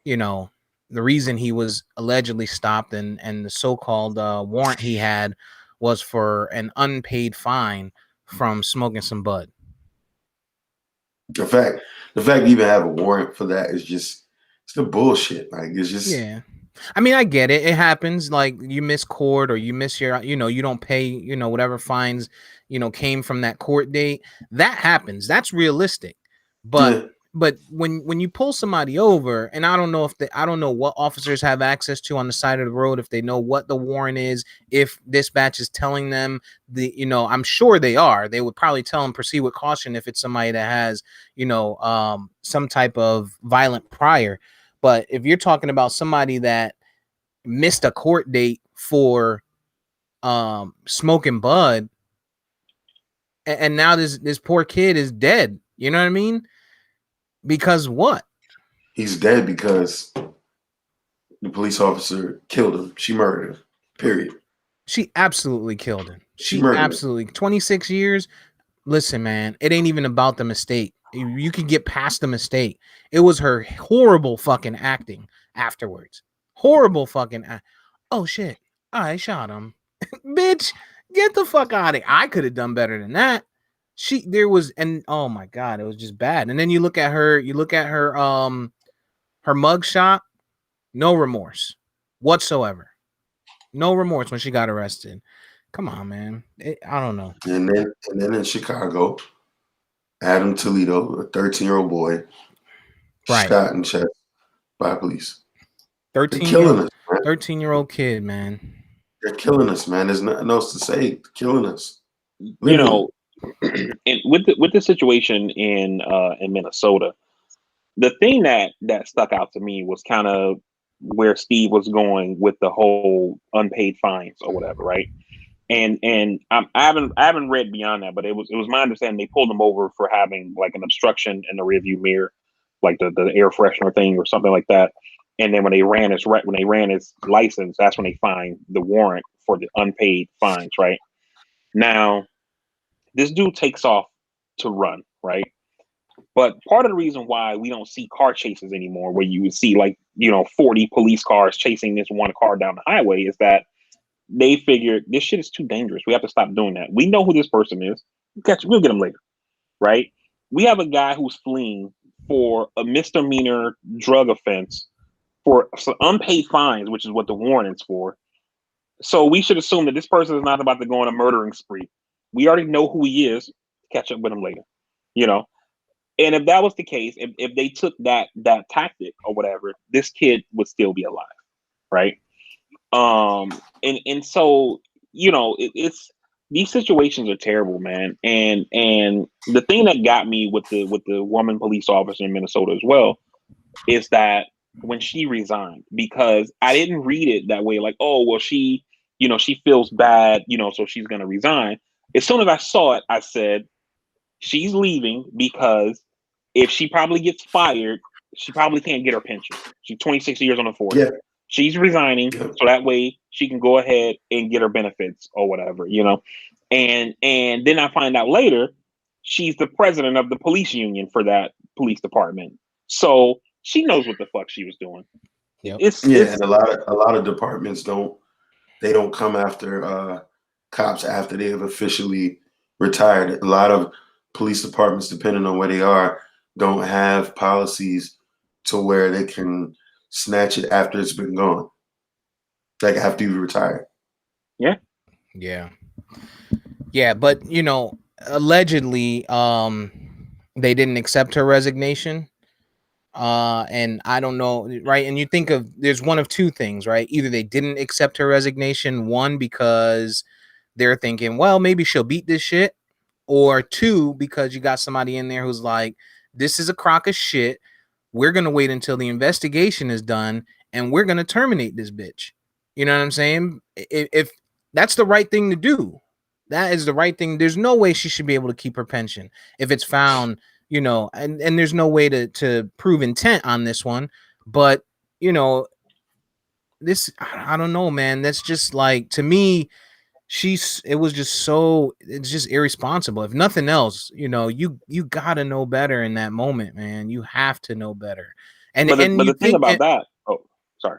you know the reason he was allegedly stopped, and the so-called warrant he had was for an unpaid fine from smoking some bud. The fact, the fact you even have a warrant for that is just it's the bullshit. Like it's just Yeah. I mean, I get it. It happens. Like you miss court or you miss your, you don't pay, whatever fines, came from that court date. That happens. That's realistic. But Yeah, when you pull somebody over, and I don't know what officers have access to on the side of the road, if they know what the warrant is, if dispatch is telling them I'm sure they are. They would probably tell them proceed with caution if it's somebody that has, some type of violent prior. But if you're talking about somebody that missed a court date for smoking bud, and now this poor kid is dead, you know what I mean? Because what? he's dead because the police officer killed him. She murdered him. Period. She absolutely killed him. She She murdered him. absolutely 26 years. Listen, man, it ain't even about the mistake. You could get past the mistake. It was her horrible fucking acting afterwards. Horrible fucking. Oh shit! I shot him, bitch. Get the fuck out of here. I could have done better than that. There was, and oh my god, it was just bad. And then you look at her. You look at her mug shot. No remorse whatsoever. No remorse when she got arrested. Come on, man. I don't know. And then in Chicago, Adam Toledo, a 13-year-old boy, Right. shot in chest by police. They're 13 year killing old us, man. 13-year-old kid, man. They're killing us, man. There's nothing else to say. They're killing us. You Literally. know, and with the situation in Minnesota, the thing that stuck out to me was kind of where Steve was going with the whole unpaid fines or whatever, right? And I haven't read beyond that, but it was my understanding they pulled him over for having like an obstruction in the rearview mirror, like the air freshener thing or something like that. And then when they ran his license, that's when they find the warrant for the unpaid fines, right? Now this dude takes off to run, right? But part of the reason why we don't see car chases anymore, where you would see like 40 police cars chasing this one car down the highway, is that they figured this shit is too dangerous. We have to stop doing that. We know who this person is. We'll get him later, right? We have a guy who's fleeing for a misdemeanor drug offense for some unpaid fines, which is what the warrant is for. So we should assume that this person is not about to go on a murdering spree. We already know who he is. Catch up with him later, you know. And if that was the case, if they took that tactic or whatever, this kid would still be alive, right? And so it's these situations are terrible, man. And the thing that got me with the woman police officer in Minnesota as well is that when she resigned, because I didn't read it that way, like, oh well, she feels bad, so she's gonna resign. As soon as I saw it, I said she's leaving because if she probably gets fired, she probably can't get her pension. She's 26 years on the force. Yeah. She's resigning Yeah. so that way she can go ahead and get her benefits or whatever, And then I find out later she's the president of the police union for that police department. So she knows what the fuck she was doing. Yep. Yeah, and a lot of departments don't come after cops after they have officially retired. A lot of police departments, depending on where they are, don't have policies to where they can snatch it after it's been gone, like after you retired. Yeah. Yeah, but allegedly they didn't accept her resignation. And I don't know, right? And you think of there's one of two things, right? Either they didn't accept her resignation, one because they're thinking, well, maybe she'll beat this shit, or two, because you got somebody in there who's like, this is a crock of shit. We're gonna wait until the investigation is done and we're gonna terminate this bitch. You know what I'm saying? If that's the right thing to do, that is the right thing. There's no way she should be able to keep her pension if it's found, and there's no way to prove intent on this one. But this, I don't know, man. That's just like, to me, it's just irresponsible. If nothing else, you gotta know better in that moment, man. You have to know better. And But you the thing think, about that, oh, sorry.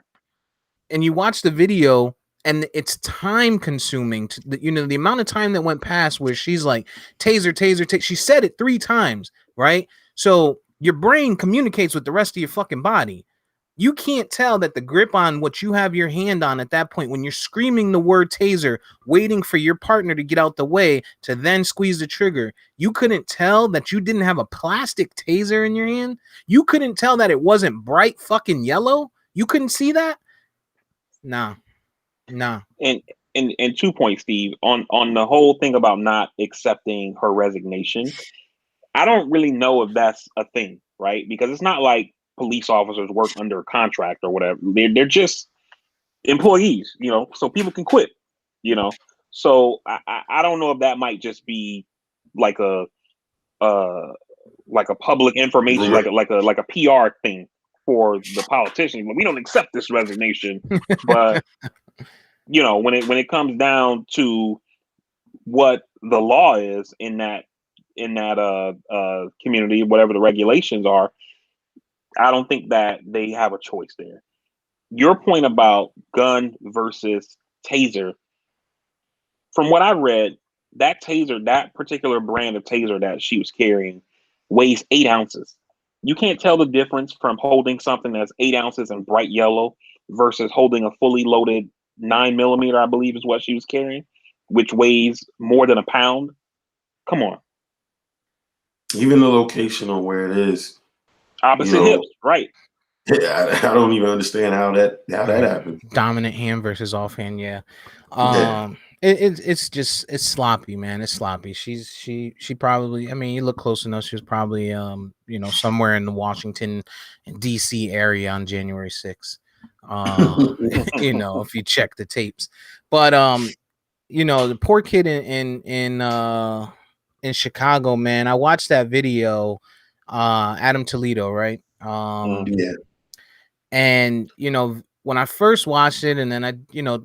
and you watch the video, and it's time consuming to the amount of time that went past where she's like, taser, taser, taser. She said it 3 times, right? So your brain communicates with the rest of your fucking body. You can't tell that the grip on what you have your hand on at that point when you're screaming the word taser, waiting for your partner to get out the way to then squeeze the trigger. You couldn't tell that you didn't have a plastic taser in your hand. You couldn't tell that it wasn't bright fucking yellow. You couldn't see that? Nah. And and 2 points, Steve, on the whole thing about not accepting her resignation. I don't really know if that's a thing, right? Because it's not like police officers work under a contract or whatever. They're just employees, so people can quit, you know. So I don't know if that might just be like uh like a public information, Rumor. like a PR thing for the politicians. We don't accept this resignation, but when it comes down to what the law is in that community, whatever the regulations are, I don't think that they have a choice there. Your point about gun versus taser, from what I read, that particular brand of taser that she was carrying weighs 8 ounces. You can't tell the difference from holding something that's 8 ounces and bright yellow versus holding a fully loaded 9 millimeter, I believe is what she was carrying, which weighs more than a pound. Come on. Even the location on where it is, you Opposite know, hips, right. I don't even understand how that happened. Dominant hand versus offhand, yeah. Yeah. It's sloppy, man. It's sloppy. She probably, I mean, you look close enough, she was probably somewhere in the Washington DC area on January 6th. If you check the tapes. But the poor kid in Chicago, man. I watched that video, Adam Toledo, right? Yeah. And when I first watched it, and then I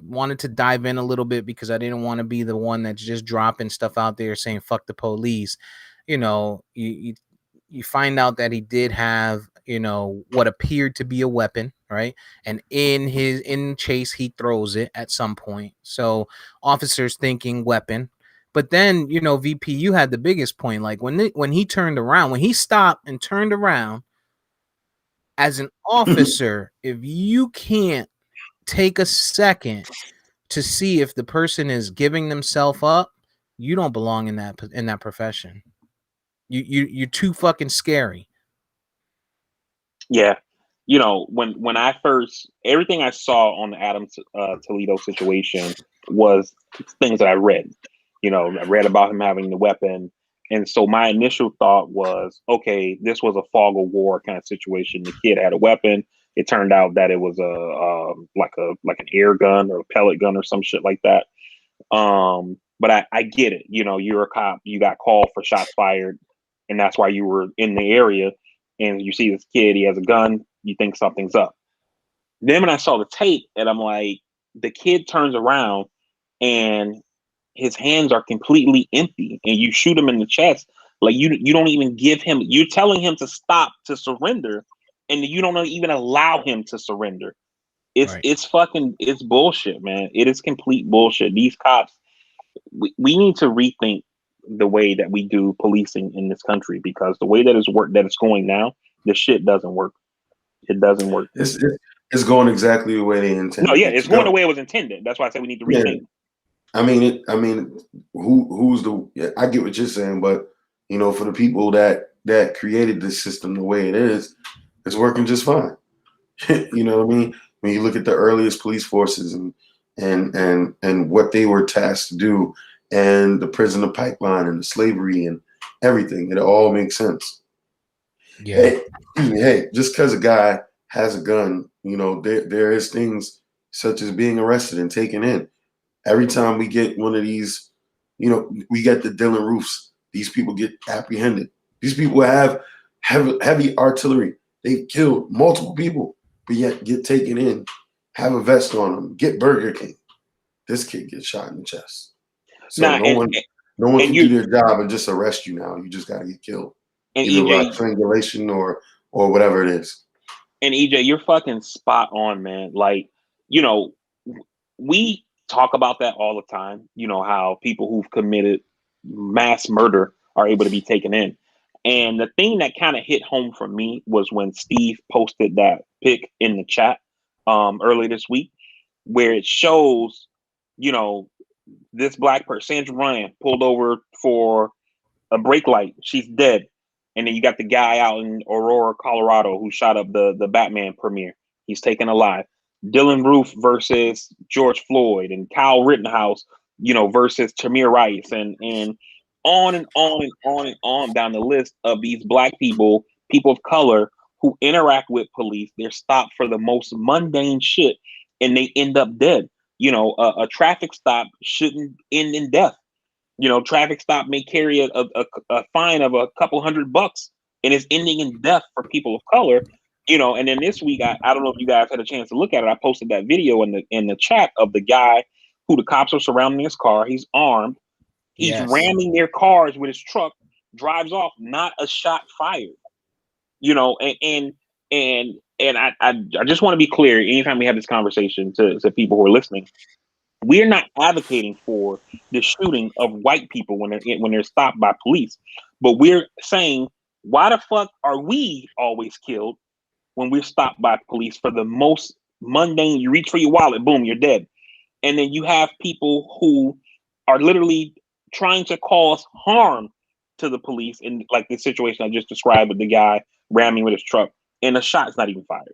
wanted to dive in a little bit because I didn't want to be the one that's just dropping stuff out there saying fuck the police. You find out that he did have what appeared to be a weapon, right? And in chase he throws it at some point, so officers thinking weapon. But then VP, you had the biggest point, like when he turned around, when he stopped and turned around. As an officer, if you can't take a second to see if the person is giving themselves up, you don't belong in that profession. You're too fucking scary. Yeah. When I first, everything I saw on the Adam Toledo situation was things that I read. I read about him having the weapon. And so my initial thought was, okay, this was a fog of war kind of situation. The kid had a weapon. It turned out that it was like an air gun or a pellet gun or some shit like that. But I get it. You're a cop. You got called for shots fired, and that's why you were in the area. And you see this kid, he has a gun. You think something's up. Then when I saw the tape, and I'm like, the kid turns around, and his hands are completely empty, and you shoot him in the chest. Like you don't even give him. You're telling him to stop, to surrender, and you don't even allow him to surrender. Right. It's bullshit, man. It is complete bullshit. These cops, we need to rethink the way that we do policing in this country, because the way that it's going now, this shit doesn't work. It doesn't work. It's going exactly the way they No, intended yeah, it it's to going go. the way it was intended. That's why I said we need to Yeah. rethink. Who's the? Yeah, I get what you're saying, but for the people that created this system the way it is, it's working just fine. You know what I mean? When you look at the earliest police forces and what they were tasked to do, and the prisoner pipeline and the slavery and everything, it all makes sense. Yeah. Hey, excuse me, hey, just because a guy has a gun, there is things such as being arrested and taken in. Every time we get one of these, we get the Dylan Roofs. These people get apprehended. These people have heavy artillery. They've killed multiple people, but yet get taken in, have a vest on them, get Burger King. This kid gets shot in the chest. So Nah, no one and can do you their job and just arrest you now. You just got to get killed, and either by EJ strangulation or whatever it is. and EJ, you're fucking spot on, man. Like, you know, we talk about that all the time. How people who've committed mass murder are able to be taken in. And the thing that kind of hit home for me was when Steve posted that pic in the chat early this week, where it shows, you know, this black person, Sandra Ryan, pulled over for a brake light. She's dead. And then you got the guy out in Aurora, Colorado, who shot up the Batman premiere. He's taken alive. Dylan Roof versus George Floyd, and Kyle Rittenhouse, versus Tamir Rice, and on and on and on and on down the list of these black people, people of color who interact with police. They're stopped for the most mundane shit, and they end up dead. A traffic stop shouldn't end in death. Traffic stop may carry a fine of a couple $100, and it's ending in death for people of color. And then this week, I don't know if you guys had a chance to look at it. I posted that video in the chat of the guy who the cops are surrounding his car. He's armed. He's ramming their cars with his truck, drives off, not a shot fired. And I just want to be clear. Anytime we have this conversation to people who are listening, we're not advocating for the shooting of white people when they're stopped by police, but we're saying, why the fuck are we always killed when we're stopped by police for the most mundane? You reach for your wallet, boom, you're dead. And then you have people who are literally trying to cause harm to the police, in like the situation I just described with the guy ramming with his truck, and a shot's not even fired.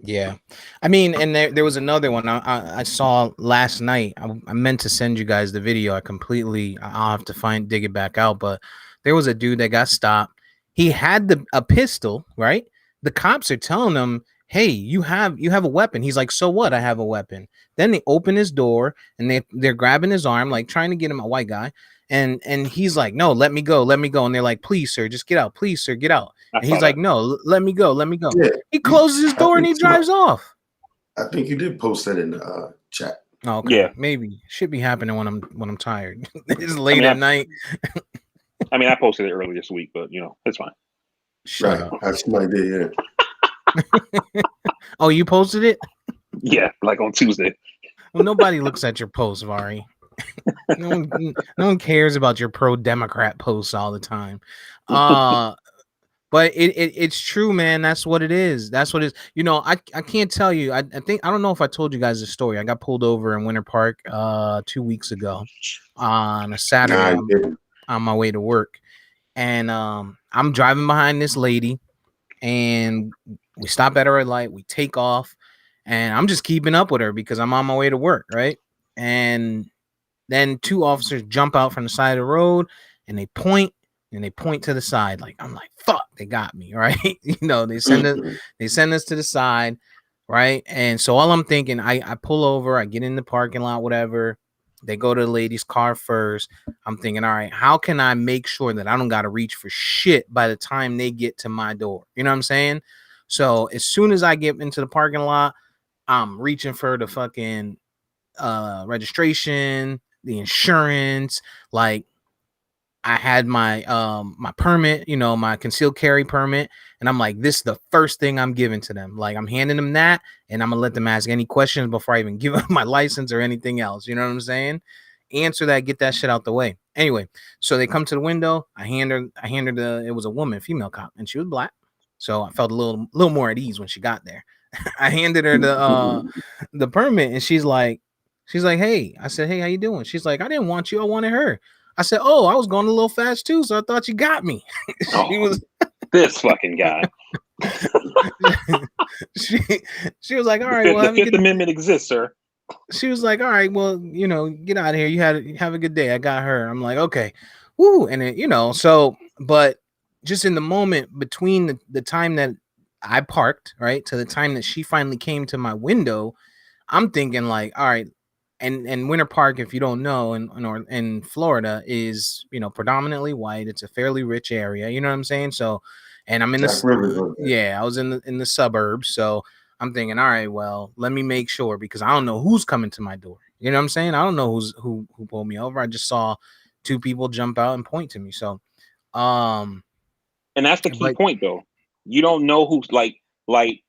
Yeah, I mean, and there was another one I saw last night. I meant to send you guys the video. I'll have to dig it back out. But there was a dude that got stopped. He had a pistol, right? The cops are telling him, "Hey, you have a weapon." He's like, "So what? I have a weapon." Then they open his door and they're grabbing his arm, like trying to get him, a white guy. And he's like, "No, let me go. And they're like, "Please, sir, just get out. Please, sir, get out." And he's like, "No, let me go. Yeah, He closes his door and he drives off. I think you did post that in the chat. Oh, okay. Yeah, maybe should be happening when I'm tired. It's late at night. I posted it early this week, but it's fine. Shut up. That's my idea. Yeah. Oh, you posted it? Yeah, like on Tuesday. Well, nobody looks at your posts, Vari. No one cares about your pro-Democrat posts all the time. But it's true, man. That's what it is. That's what it is. I can't tell you. I don't know if I told you guys the story. I got pulled over in Winter Park 2 weeks ago on a Saturday on my way to work. And I'm driving behind this lady, and we stop at a red light. We take off, and I'm just keeping up with her because I'm on my way to work, right? And then two officers jump out from the side of the road, and they point to the side. Like, I'm like, fuck, they got me, right? They send us to the side, right? And so all I'm thinking, I pull over, I get in the parking lot, whatever. They go to the lady's car first. I'm thinking, all right, how can I make sure that I don't got to reach for shit by the time they get to my door? You know what I'm saying? So as soon as I get into the parking lot, I'm reaching for the fucking registration, the insurance. Like, I had my my permit, my concealed carry permit, and I'm like, this is the first thing I'm giving to them. Like, I'm handing them that, and I'm gonna let them ask any questions before I even give them my license or anything else. You know what I'm saying? Answer that, get that shit out the way. Anyway, so they come to the window. I hand her it was a woman, female cop, and she was black, so I felt a little more at ease when she got there. I handed her the permit, and she's like, hey. I said, hey, how you doing? She's like, I didn't want you, I wanted her. I said, oh, I was going a little fast too, so I thought you got me. She was this fucking guy. she was like, all right, well, the Fifth Amendment exists, sir. She was like, all right, well, get out of here. You have a good day. I got her. I'm like, okay, woo, and then so, but just in the moment between the time that I parked, right, to the time that she finally came to my window, I'm thinking like, all right. And Winter Park, if you don't know, in Florida is, predominantly white. It's a fairly rich area. You know what I'm saying? So, and I'm in I was in the suburbs. So I'm thinking, all right, well, let me make sure, because I don't know who's coming to my door. You know what I'm saying? I don't know who pulled me over. I just saw two people jump out and point to me. So, and that's the key point, though. You don't know who's like when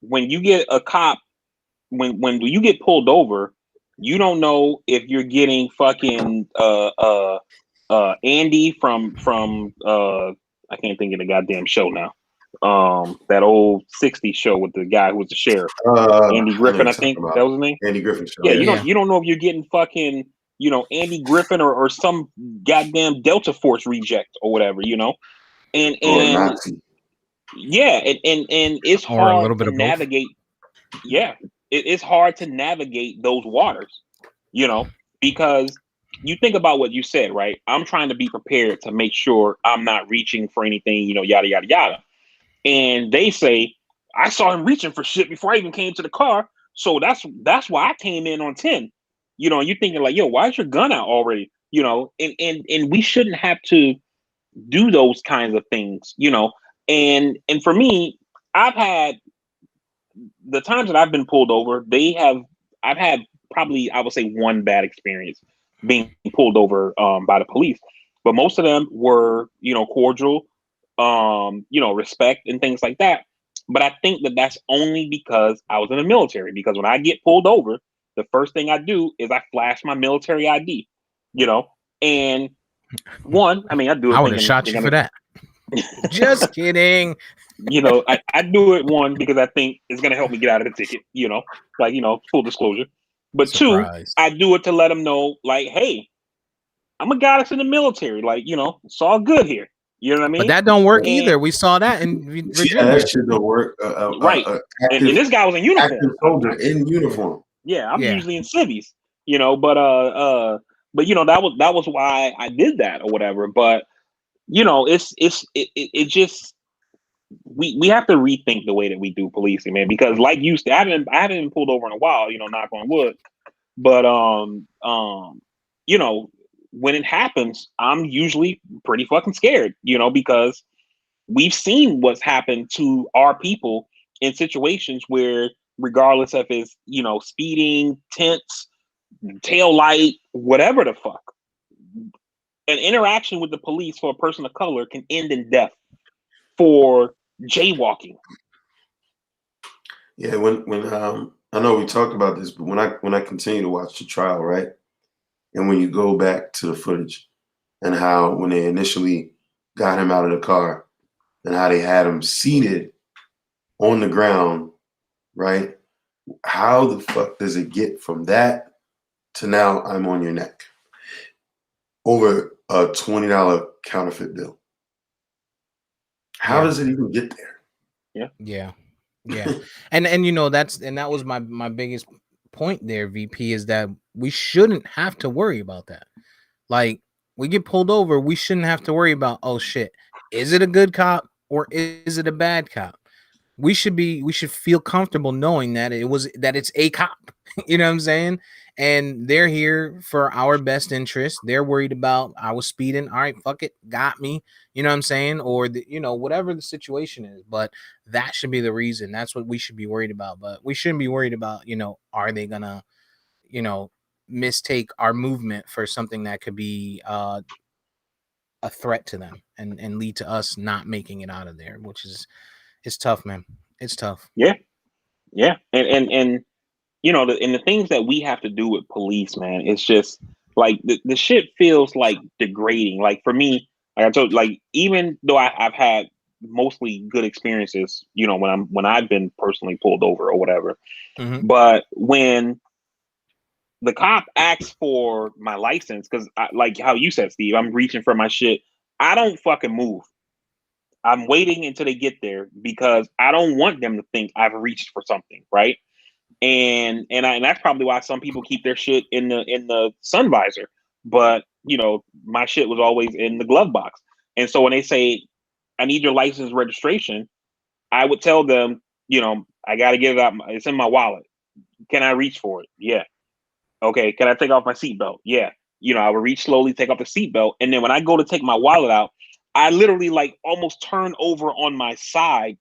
you get a cop. When you get pulled over, you don't know if you're getting fucking Andy from I can't think of the goddamn show now. That old '60s show with the guy who was the sheriff, Andy I know Griffin, you're I think talking about that was his name. Andy Griffin show. Yeah, Yeah, Yeah. you don't know if you're getting fucking Andy Griffin or some goddamn Delta Force reject or whatever, and or and Nazi. yeah, and it's Or a hard little to bit of both. navigate. Yeah, it's hard to navigate those waters, because you think about what you said, right? I'm trying to be prepared to make sure I'm not reaching for anything, yada yada yada. And they say I saw him reaching for shit before I even came to the car, so that's why I came in on 10. And you're thinking like, yo, why is your gun out already? And we shouldn't have to do those kinds of things, And for me, I've had the times that I've been pulled over, I've had probably, I would say, one bad experience being pulled over by the police, but most of them were, cordial, respect and things like that. But I think that that's only because I was in the military. Because when I get pulled over, the first thing I do is I flash my military ID, and one, I mean, I do I it would have thinking shot they're you for gonna, that. Just kidding. I do it one because I think it's gonna help me get out of the ticket, full disclosure. But two, Surprise. I do it to let them know, like, hey, I'm a guy that's in the military, like, it's all good here. You know what I But mean? that don't work And either. We saw that in Yeah, that Virginia. shit don't work. right, and Active this guy was in uniform. soldier in uniform. Yeah, I'm Yeah. usually in civvies, but that was why I did that or whatever. But it just we have to rethink the way that we do policing, man. Because like you said, I haven't been pulled over in a while, knock on wood. But you know, when it happens, I'm usually pretty fucking scared, because we've seen what's happened to our people in situations where, regardless if it's speeding, tints, tail light, whatever the fuck, an interaction with the police for a person of color can end in death for jaywalking. Yeah, when I know we talked about this, but when I continue to watch the trial, right, and when you go back to the footage and how when they initially got him out of the car and how they had him seated on the ground, right? How the fuck does it get from that to now I'm on your neck over a $20 counterfeit bill? How Yeah. does it even get there? Yeah. Yeah. And that was my biggest point there, VP, is that we shouldn't have to worry about that. Like, we get pulled over, we shouldn't have to worry about, oh shit, is it a good cop or is it a bad cop? We should feel comfortable knowing that it's a cop. You know what I'm saying? And they're here for our best interest. They're worried about, I was speeding, all right, fuck it, got me. You know what I'm saying? Or whatever the situation is. But that should be the reason. That's what we should be worried about. But we shouldn't be worried about, are they gonna, you know, mistake our movement for something that could be a threat to them and lead to us not making it out of there, which is, it's tough, man. It's tough. Yeah, yeah, and the things that we have to do with police, man, it's just like the shit feels like degrading. Like for me, like I told, like even though I've had mostly good experiences, when I've been personally pulled over or whatever, Mm-hmm. but when the cop asks for my license, because like how you said, Steve, I'm reaching for my shit. I don't fucking move. I'm waiting until they get there because I don't want them to think I've reached for something, right? And that's probably why some people keep their shit in the sun visor. But my shit was always in the glove box. And so when they say I need your license registration, I would tell them, I got to get it out. It's in my wallet. Can I reach for it? Yeah. Okay. Can I take off my seatbelt? Yeah. I would reach slowly, take off the seatbelt, and then when I go to take my wallet out, I literally like almost turn over on my side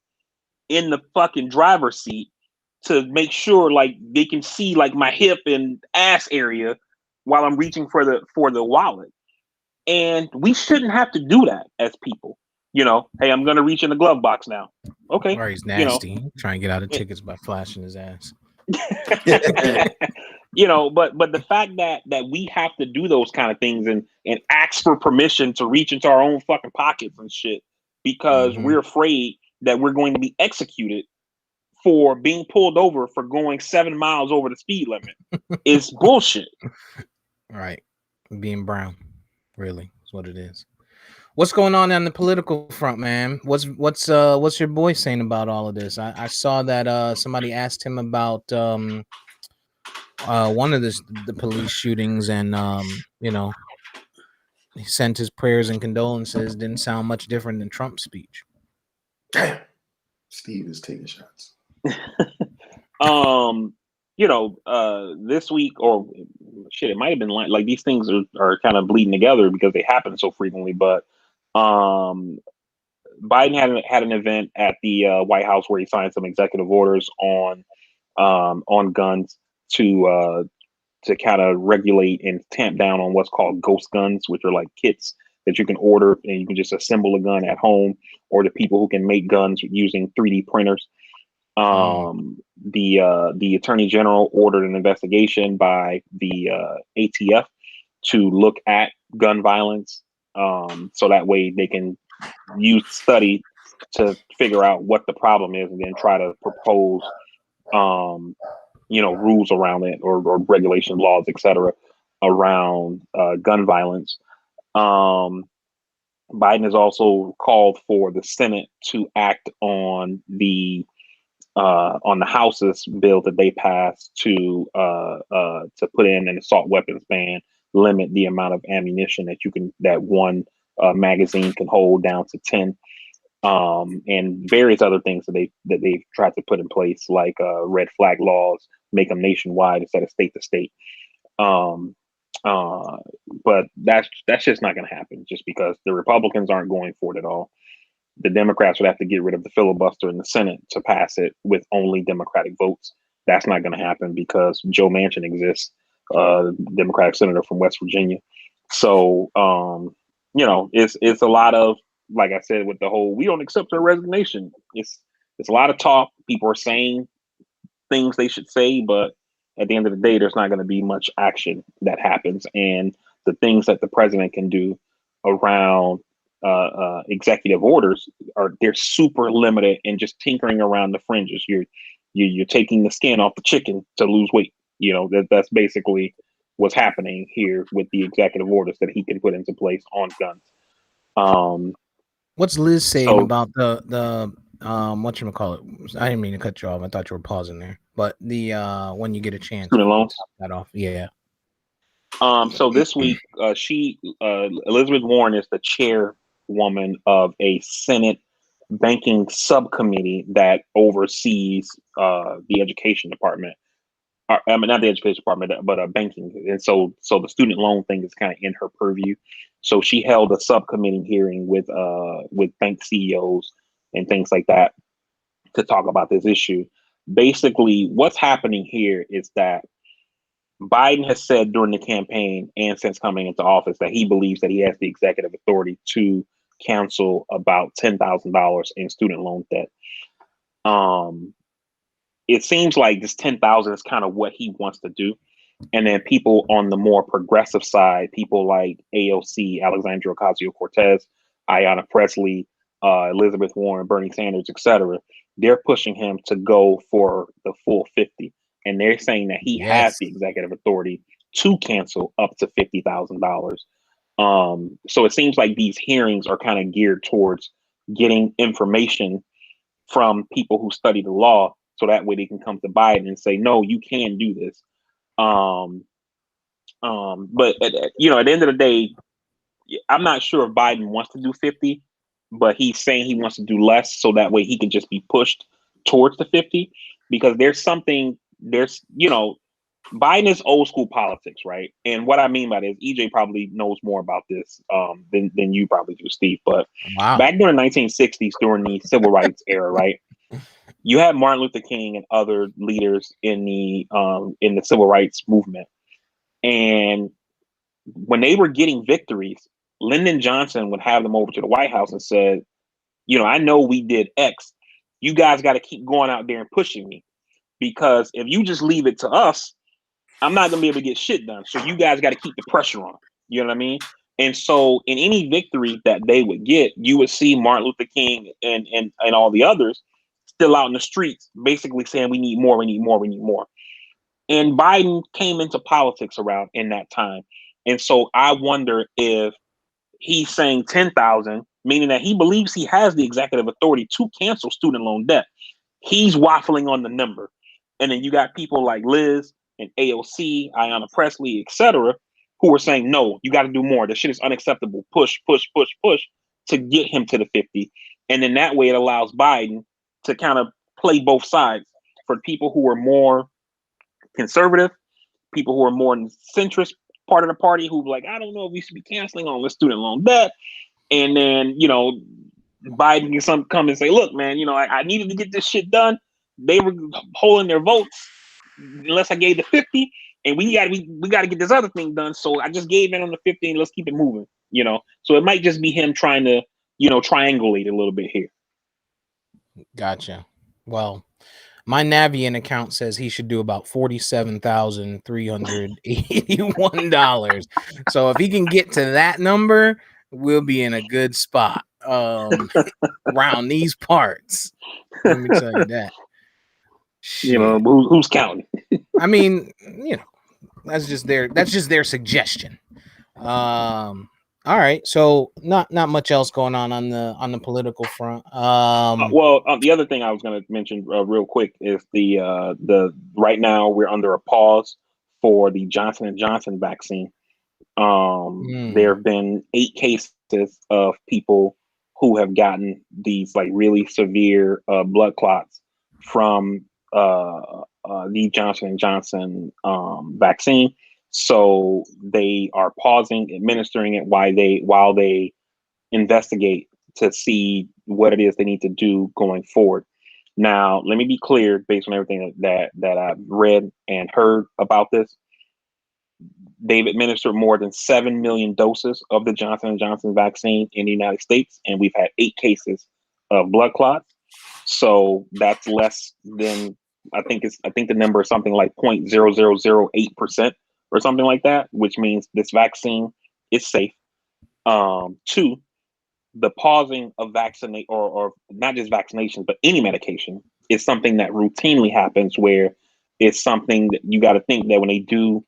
in the fucking driver's seat to make sure like they can see like my hip and ass area while I'm reaching for the wallet. And we shouldn't have to do that as people. Hey, I'm gonna reach in the glove box now. Okay. Or he's nasty. Trying to get out of tickets by flashing his ass. but the fact that we have to do those kind of things and ask for permission to reach into our own fucking pockets and shit because Mm-hmm. we're afraid that we're going to be executed for being pulled over for going 7 miles over the speed limit is bullshit. Right. Being brown, really, is what it is. What's going on the political front, man? What's your boy saying about all of this? I saw that somebody asked him about one of the police shootings, and he sent his prayers and condolences. Didn't sound much different than Trump's speech. Damn, Steve is taking shots. This week or shit, it might have been like these things are kind of bleeding together because they happen so frequently. But Biden had an event at the White House where he signed some executive orders on guns to kind of regulate and tamp down on what's called ghost guns, which are like kits that you can order and you can just assemble a gun at home, or the people who can make guns using 3D printers. The Attorney General ordered an investigation by the ATF to look at gun violence, so that way they can use study to figure out what the problem is and then try to propose rules around it or regulation laws, etc., around gun violence. Biden has also called for the Senate to act on the House's bill that they passed to put in an assault weapons ban, limit the amount of ammunition that one magazine can hold down to 10. And various other things that they've tried to put in place, like red flag laws, make them nationwide instead of state to state. Um, but that's just not going to happen, just because the Republicans aren't going for it at all. The Democrats would have to get rid of the filibuster in the Senate to pass it with only Democratic votes. That's not going to happen because Joe Manchin exists, Democratic senator from West Virginia. So it's a lot of, like I said, with the whole "we don't accept her resignation." It's a lot of talk. People are saying things they should say, but at the end of the day, there's not going to be much action that happens. And the things that the president can do around executive orders they're super limited and just tinkering around the fringes. You're taking the skin off the chicken to lose weight. That's basically what's happening here with the executive orders that he can put into place on guns. What's Liz saying So about the whatchamacallit? I didn't mean to cut you off. I thought you were pausing there. But the when you get a chance, if student you can loans. top that off. Yeah. So this week, Elizabeth Warren is the chairwoman of a Senate banking subcommittee that oversees the education department. I mean, not the education department, but banking. And so the student loan thing is kind of in her purview. So she held a subcommittee hearing with bank CEOs and things like that to talk about this issue. Basically, what's happening here is that Biden has said during the campaign and since coming into office that he believes that he has the executive authority to cancel about $10,000 in student loan debt. It seems like this 10,000 is kind of what he wants to do. And then people on the more progressive side, people like AOC, Alexandria Ocasio-Cortez, Ayanna Pressley, Elizabeth Warren, Bernie Sanders, etc., they're pushing him to go for the full 50. And they're saying that he has Yes. the executive authority to cancel up to $50,000. So it seems like these hearings are kind of geared towards getting information from people who study the law, so that way they can come to Biden and say, no, you can do this. But at the end of the day, I'm not sure if Biden wants to do 50, but he's saying he wants to do less, so that way he can just be pushed towards the 50. Because Biden is old school politics, right? And what I mean by this, EJ probably knows more about this than you probably do, Steve. But Wow. back during the 1960s, during the civil rights era, right? You had Martin Luther King and other leaders in the civil rights movement, and when they were getting victories, Lyndon Johnson would have them over to the White House and said, I know we did X. You guys got to keep going out there and pushing me, because if you just leave it to us, I'm not gonna be able to get shit done. So you guys got to keep the pressure on. You know what I mean? And so in any victory that they would get, you would see Martin Luther King and all the others still out in the streets, basically saying we need more, we need more, we need more. And Biden came into politics around in that time. And so I wonder if he's saying 10,000, meaning that he believes he has the executive authority to cancel student loan debt. He's waffling on the number. And then you got people like Liz and AOC, Ayanna Presley, etc., who are saying, no, you got to do more. This shit is unacceptable. Push, push, push, push to get him to the 50. And then that way it allows Biden to kind of play both sides for people who are more conservative, people who are more centrist part of the party who like, I don't know if we should be canceling all this student loan debt. And then, Biden can come and say, look, man, I needed to get this shit done. They were holding their votes unless I gave the 50, and we gotta get this other thing done. So I just gave in on the 50 and let's keep it moving, So it might just be him trying to, triangulate a little bit here. Gotcha. Well, my Navient account says he should do about $47,381. So if he can get to that number, we'll be in a good spot around these parts. Let me tell you that. Shit. Who's counting? I mean, that's just their suggestion. All right, so not much else going on the political front. The other thing I was going to mention real quick is the right now we're under a pause for the Johnson & Johnson vaccine. There have been 8 cases of people who have gotten these like really severe blood clots from the Johnson & Johnson vaccine. So they are pausing administering it while they investigate to see what it is they need to do going forward. Now, let me be clear, based on everything that I've read and heard about this, they've administered more than 7 million doses of the Johnson & Johnson vaccine in the United States, and we've had 8 cases of blood clots. So that's less than, I think the number is something like 0.0008% or something like that, which means this vaccine is safe. 2, the pausing of vaccinate or not just vaccinations, but any medication is something that routinely happens, where it's something that you got to think that when they do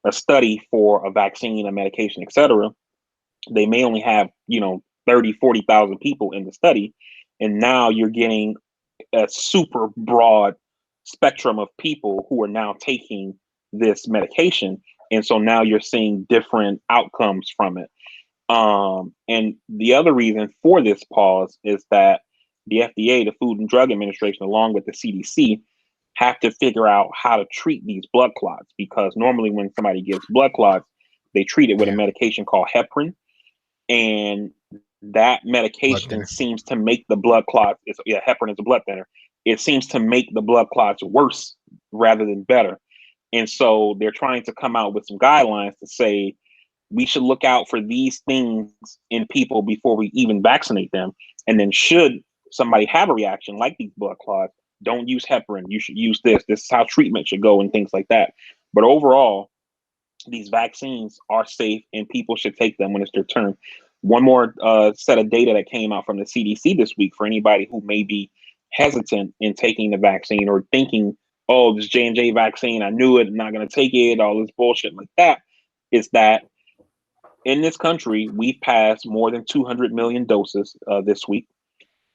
a study for a vaccine, a medication, etc., they may only have 30,000-40,000 people in the study, and now you're getting a super broad spectrum of people who are now taking this medication, and so now you're seeing different outcomes from it. And the other reason for this pause is that the FDA, the Food and Drug Administration, along with the CDC, have to figure out how to treat these blood clots, because normally when somebody gets blood clots, they treat it with a medication called heparin, and that medication seems to make the blood clots. Heparin is a blood thinner. It seems to make the blood clots worse rather than better. And so they're trying to come out with some guidelines to say we should look out for these things in people before we even vaccinate them. And then should somebody have a reaction like these blood clots, don't use heparin. You should use this. This is how treatment should go and things like that. But overall, these vaccines are safe and people should take them when it's their turn. One more set of data that came out from the CDC this week for anybody who may be hesitant in taking the vaccine or thinking, oh, this J&J vaccine, I knew it, I'm not going to take it, all this bullshit like that, is that in this country, we've passed more than 200 million doses this week.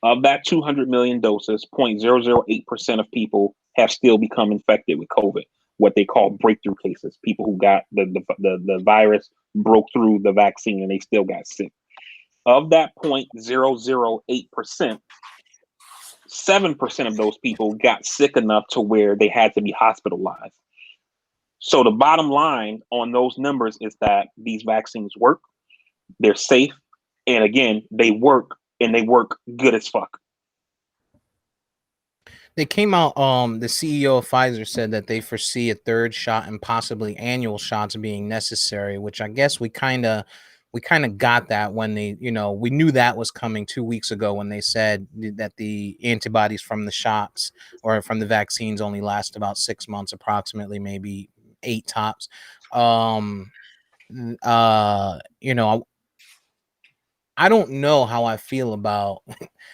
Of that 200 million doses, 0.008% of people have still become infected with COVID, what they call breakthrough cases, people who got the virus, broke through the vaccine, and they still got sick. Of that 0.008%, 7% of those people got sick enough to where they had to be hospitalized. So the bottom line on those numbers is that these vaccines work, they're safe, and again, they work, and they work good as fuck. They came out, the CEO of Pfizer said that they foresee a 3rd shot and possibly annual shots being necessary, which I guess we kind of got that when they, we knew that was coming 2 weeks ago when they said that the antibodies from the shots or from the vaccines only last about 6 months approximately, maybe 8 tops. Um, you know, I don't know how I feel about.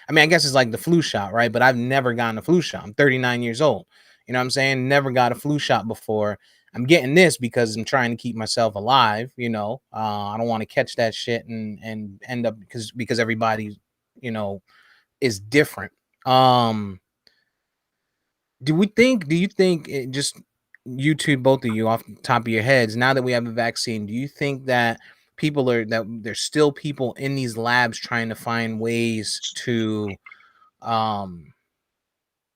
I mean, I guess it's like the flu shot, right? But I've never gotten a flu shot. I'm 39 years old. You know what I'm saying? Never got a flu shot before. I'm getting this because I'm trying to keep myself alive. I don't want to catch that shit and end up because everybody, you know, is different. Um, do you think it just you two, both of you, off the top of your heads, now that we have a vaccine, do you think that that there's still people in these labs trying to find ways to, um,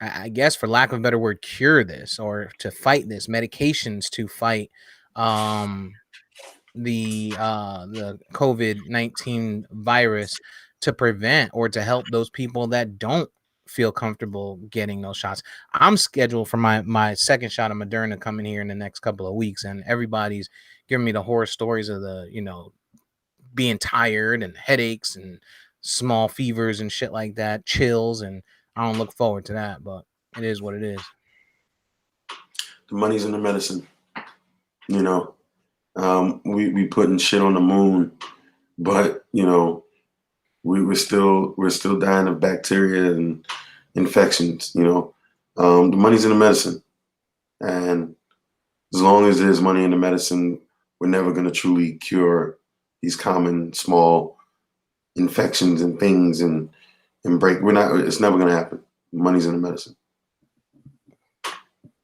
I guess, for lack of a better word, cure this or to fight this, medications to fight, um, the COVID-19 virus to prevent or to help those people that don't feel comfortable getting those shots. I'm scheduled for my second shot of Moderna coming here in the next couple of weeks, and everybody's giving me the horror stories of being tired and headaches and small fevers and shit like that, chills, and I don't look forward to that, but it is what it is. The money's in the medicine. You know, we putting shit on the moon, but we're still dying of bacteria and infections. The money's in the medicine, and as long as there's money in the medicine, we're never going to truly cure these common small infections and things and break. We're not. It's never going to happen. Money's in the medicine.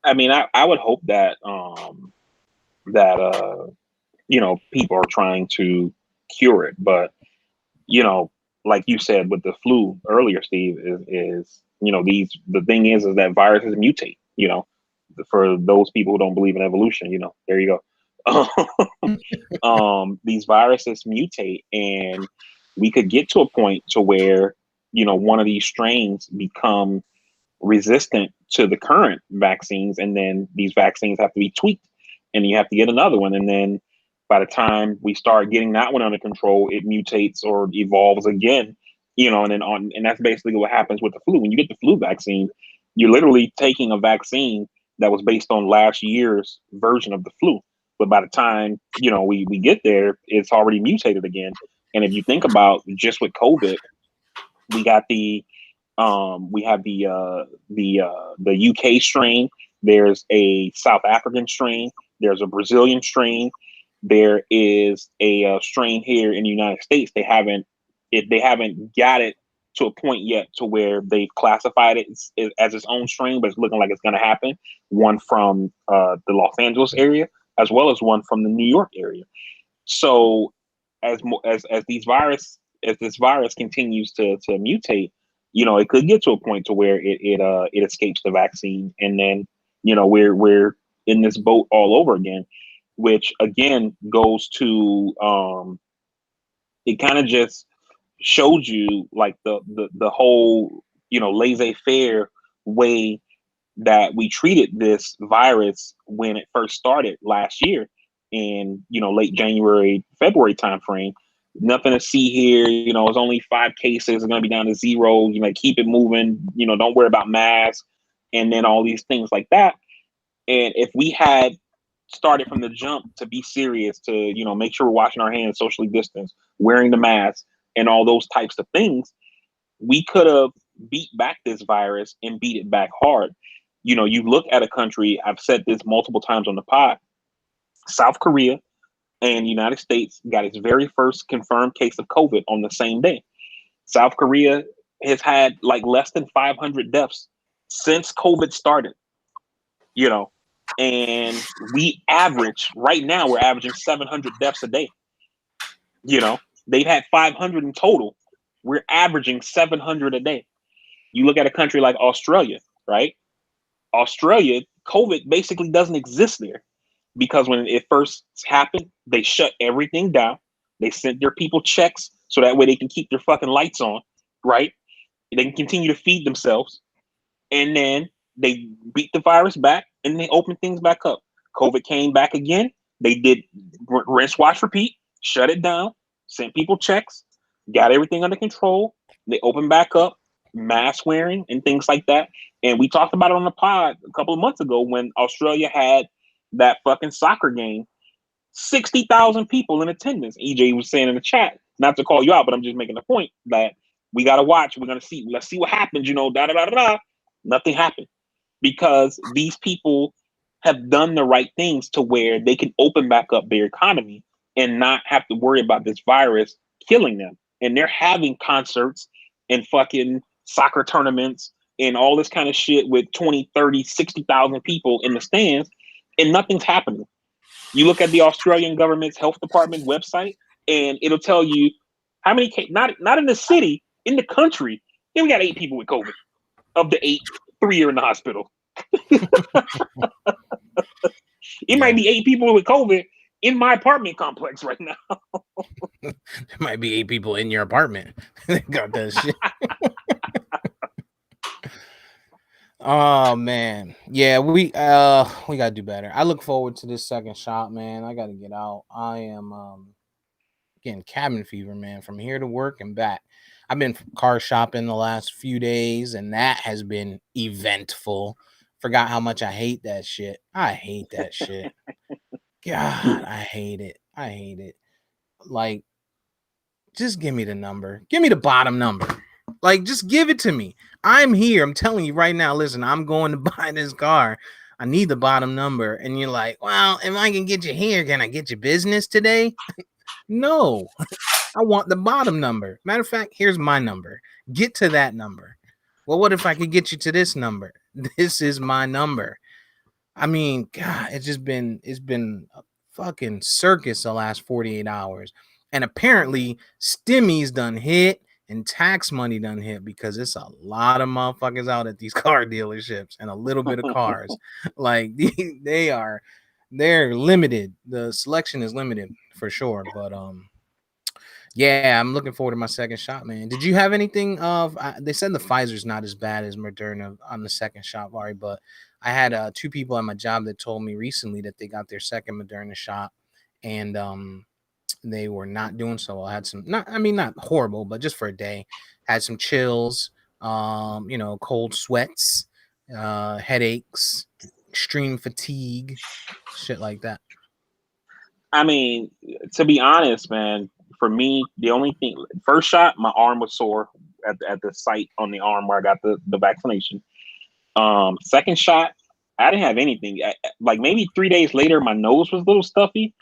I mean, I would hope that people are trying to cure it, but like you said with the flu earlier, Steve, is the thing is that viruses mutate. For those people who don't believe in evolution, there you go. These viruses mutate, and we could get to a point to where one of these strains become resistant to the current vaccines, and then these vaccines have to be tweaked, and you have to get another one, and then by the time we start getting that one under control, it mutates or evolves again, and then on, and that's basically what happens with the flu. When you get the flu vaccine, you're literally taking a vaccine that was based on last year's version of the flu, but by the time we get there, it's already mutated again. And if you think about just with COVID, we got we have the UK strain. There's a South African strain. There's a Brazilian strain. There is a strain here in the United States. They haven't got it to a point yet to where they've classified it as its own strain, but it's looking like it's going to happen. One from the Los Angeles area, as well as one from the New York area. So as this virus continues to mutate, it could get to a point to where it escapes the vaccine, and then we're in this boat all over again, which again goes to it kind of just showed you like the whole laissez-faire way that we treated this virus when it first started last year in late January, February timeframe. Nothing to see here. It's only 5 cases. It's going to be down to 0. Keep it moving. Don't worry about masks, and then all these things like that. And if we had started from the jump to be serious, to make sure we're washing our hands, socially distance, wearing the mask, and all those types of things, we could have beat back this virus and beat it back hard. You look at a country, I've said this multiple times on the pod, South Korea and the United States got its very first confirmed case of COVID on the same day. South Korea has had like less than 500 deaths since COVID started, and right now, we're averaging 700 deaths a day. They've had 500 in total. We're averaging 700 a day. You look at a country like Australia, right? Australia, COVID basically doesn't exist there, because when it first happened, they shut everything down. They sent their people checks so that way they can keep their fucking lights on, right? They can continue to feed themselves. And then they beat the virus back and they opened things back up. COVID came back again. They did rinse, wash, repeat, shut it down, sent people checks, got everything under control. They opened back up, mask wearing and things like that. And we talked about it on the pod a couple of months ago when Australia had that fucking soccer game, 60,000 people in attendance. EJ was saying in the chat, not to call you out, but I'm just making the point that we got to watch. We're going to see. Let's see what happens. Da da da da. Nothing happened because these people have done the right things to where they can open back up their economy and not have to worry about this virus killing them. And they're having concerts and fucking soccer tournaments and all this kind of shit with 20, 30, 60,000 people in the stands, and nothing's happening. You look at the Australian government's health department website, and it'll tell you how many cases, not in the city, in the country. Yeah, we got 8 people with COVID. Of the 8, 3 are in the hospital. It might be 8 people with COVID in my apartment complex right now. There might be 8 people in your apartment. They got that shit. Oh man, yeah, we gotta do better. I look forward to this second shot, man. I gotta get out. I am getting cabin fever, man, from here to work and back. I've been car shopping the last few days, and that has been eventful. Forgot how much I hate that shit. I hate that shit. God, I hate it. I hate it. Like, just give me the number. Give me the bottom number. Like, just give it to me. I'm here. I'm telling you right now. Listen, I'm going to buy this car. I need the bottom number. And you're like, well, if I can get you here, can I get you business today? No, I want the bottom number. Matter of fact, here's my number. Get to that number. Well, what if I could get you to this number? This is my number. I mean, God, it's been a fucking circus the last 48 hours. And apparently, Stimmy's done hit and tax money done hit because it's a lot of motherfuckers out at these car dealerships and a little bit of cars. Like they're limited. The selection is limited for sure. But yeah, I'm looking forward to my second shot, man. Did you have anything of? They said the Pfizer's not as bad as Moderna on the second shot, Vari, but I had 2 people at my job that told me recently that they got their second Moderna shot, and they were not doing so well. I had some, not horrible, but just for a day, had some chills, cold sweats, headaches, extreme fatigue, shit like that. I mean, to be honest, man, for me, the only thing, first shot, my arm was sore at the site on the arm where I got the vaccination. Second shot, I didn't have anything. Like maybe 3 days later, my nose was a little stuffy.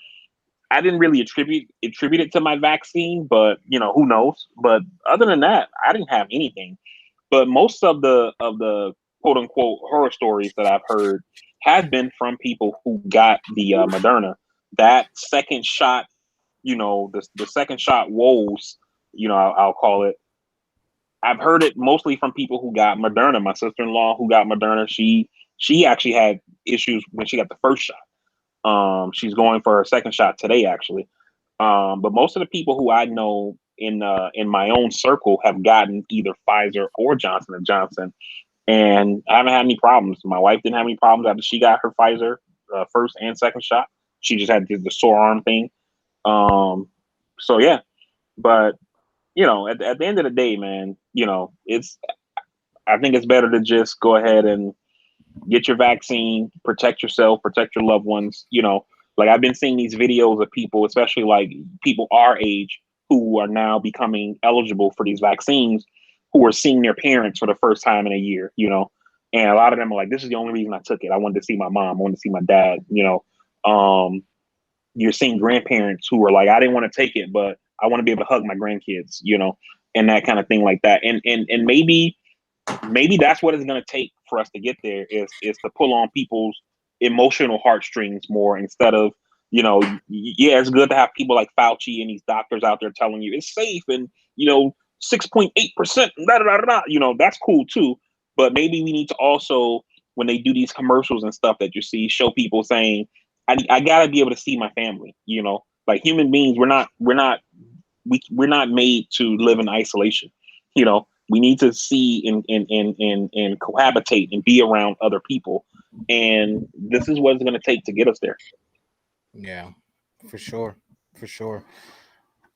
I didn't really attribute it to my vaccine, but who knows? But other than that, I didn't have anything. But most of the quote unquote horror stories that I've heard have been from people who got the Moderna. That second shot, the second shot woes, I'll call it. I've heard it mostly from people who got Moderna. My sister-in-law who got Moderna, she actually had issues when she got the first shot. She's going for her second shot today, actually. But most of the people who I know in my own circle have gotten either Pfizer or Johnson and Johnson, and I haven't had any problems. My wife didn't have any problems after she got her Pfizer first and second shot. She just had the sore arm thing. So yeah, but at the end of the day, man, I think it's better to just go ahead and get your vaccine, protect yourself, protect your loved ones. Like I've been seeing these videos of people, especially like people our age, who are now becoming eligible for these vaccines, who are seeing their parents for the first time in a year. And a lot of them are like, "This is the only reason I took it. I wanted to see my mom. I wanted to see my dad." You're seeing grandparents who are like, "I didn't want to take it, but I want to be able to hug my grandkids," and that kind of thing like that. And maybe that's what it's going to take for us to get there is to pull on people's emotional heartstrings more instead of, yeah, it's good to have people like Fauci and these doctors out there telling you it's safe and, 6.8%, that's cool too. But maybe we need to also, when they do these commercials and stuff that you see, show people saying, I gotta be able to see my family, like human beings, we're not made to live in isolation. We need to see and cohabitate and be around other people. And this is what it's going to take to get us there. Yeah, for sure. For sure.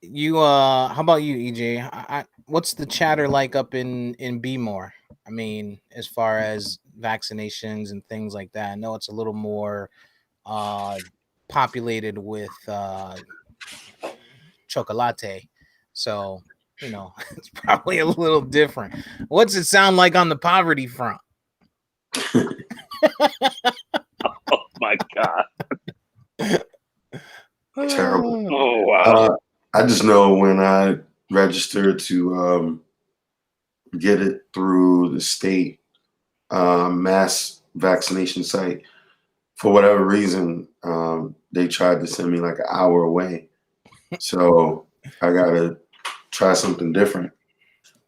You how about you, EJ? What's the chatter like up in Bmore? I mean, as far as vaccinations and things like that, I know it's a little more uh, populated with chocolate. So, it's probably a little different. What's it sound like on the poverty front? Oh my God. Terrible. Oh wow. I just know when I registered to get it through the state mass vaccination site, for whatever reason, they tried to send me like an hour away. So I gotta try something different.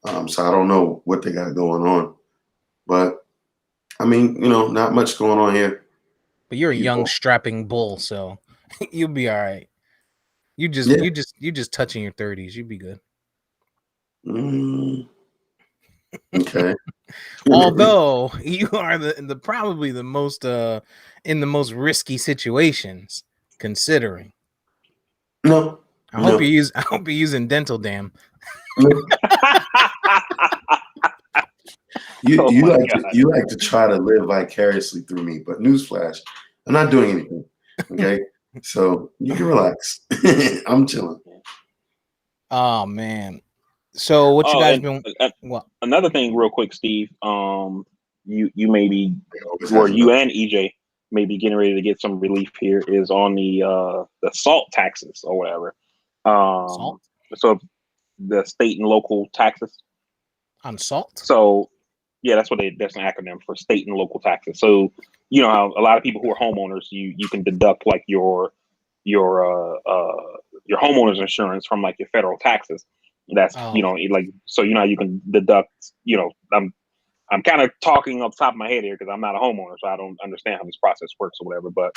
So I don't know what they got going on, but I mean, not much going on here. But you're a young People, strapping bull, so you'll be all right. yeah. You just touching your 30s. You'd be good. Mm, okay. Although you are the probably the most in the most risky situations considering. No, no, I hope you're using dental dam. no. You Oh you my like to God. you like to try to live vicariously through me, but newsflash, I'm not doing anything. Okay, so you can relax. I'm chilling. Oh man. So what you Oh, guys and been what? another thing, real quick, Steve. You may be, They always or has you another. and EJ may be getting ready to get some relief here. Is on the salt taxes or whatever. Salt? So the state and local taxes. On salt? So yeah, that's an acronym for state and local taxes. So you know how a lot of people who are homeowners, you can deduct like your your homeowner's insurance from like your federal taxes. That's Oh, like so you can deduct. I'm kind of talking off the top of my head here because I'm not a homeowner, so I don't understand how this process works or whatever. But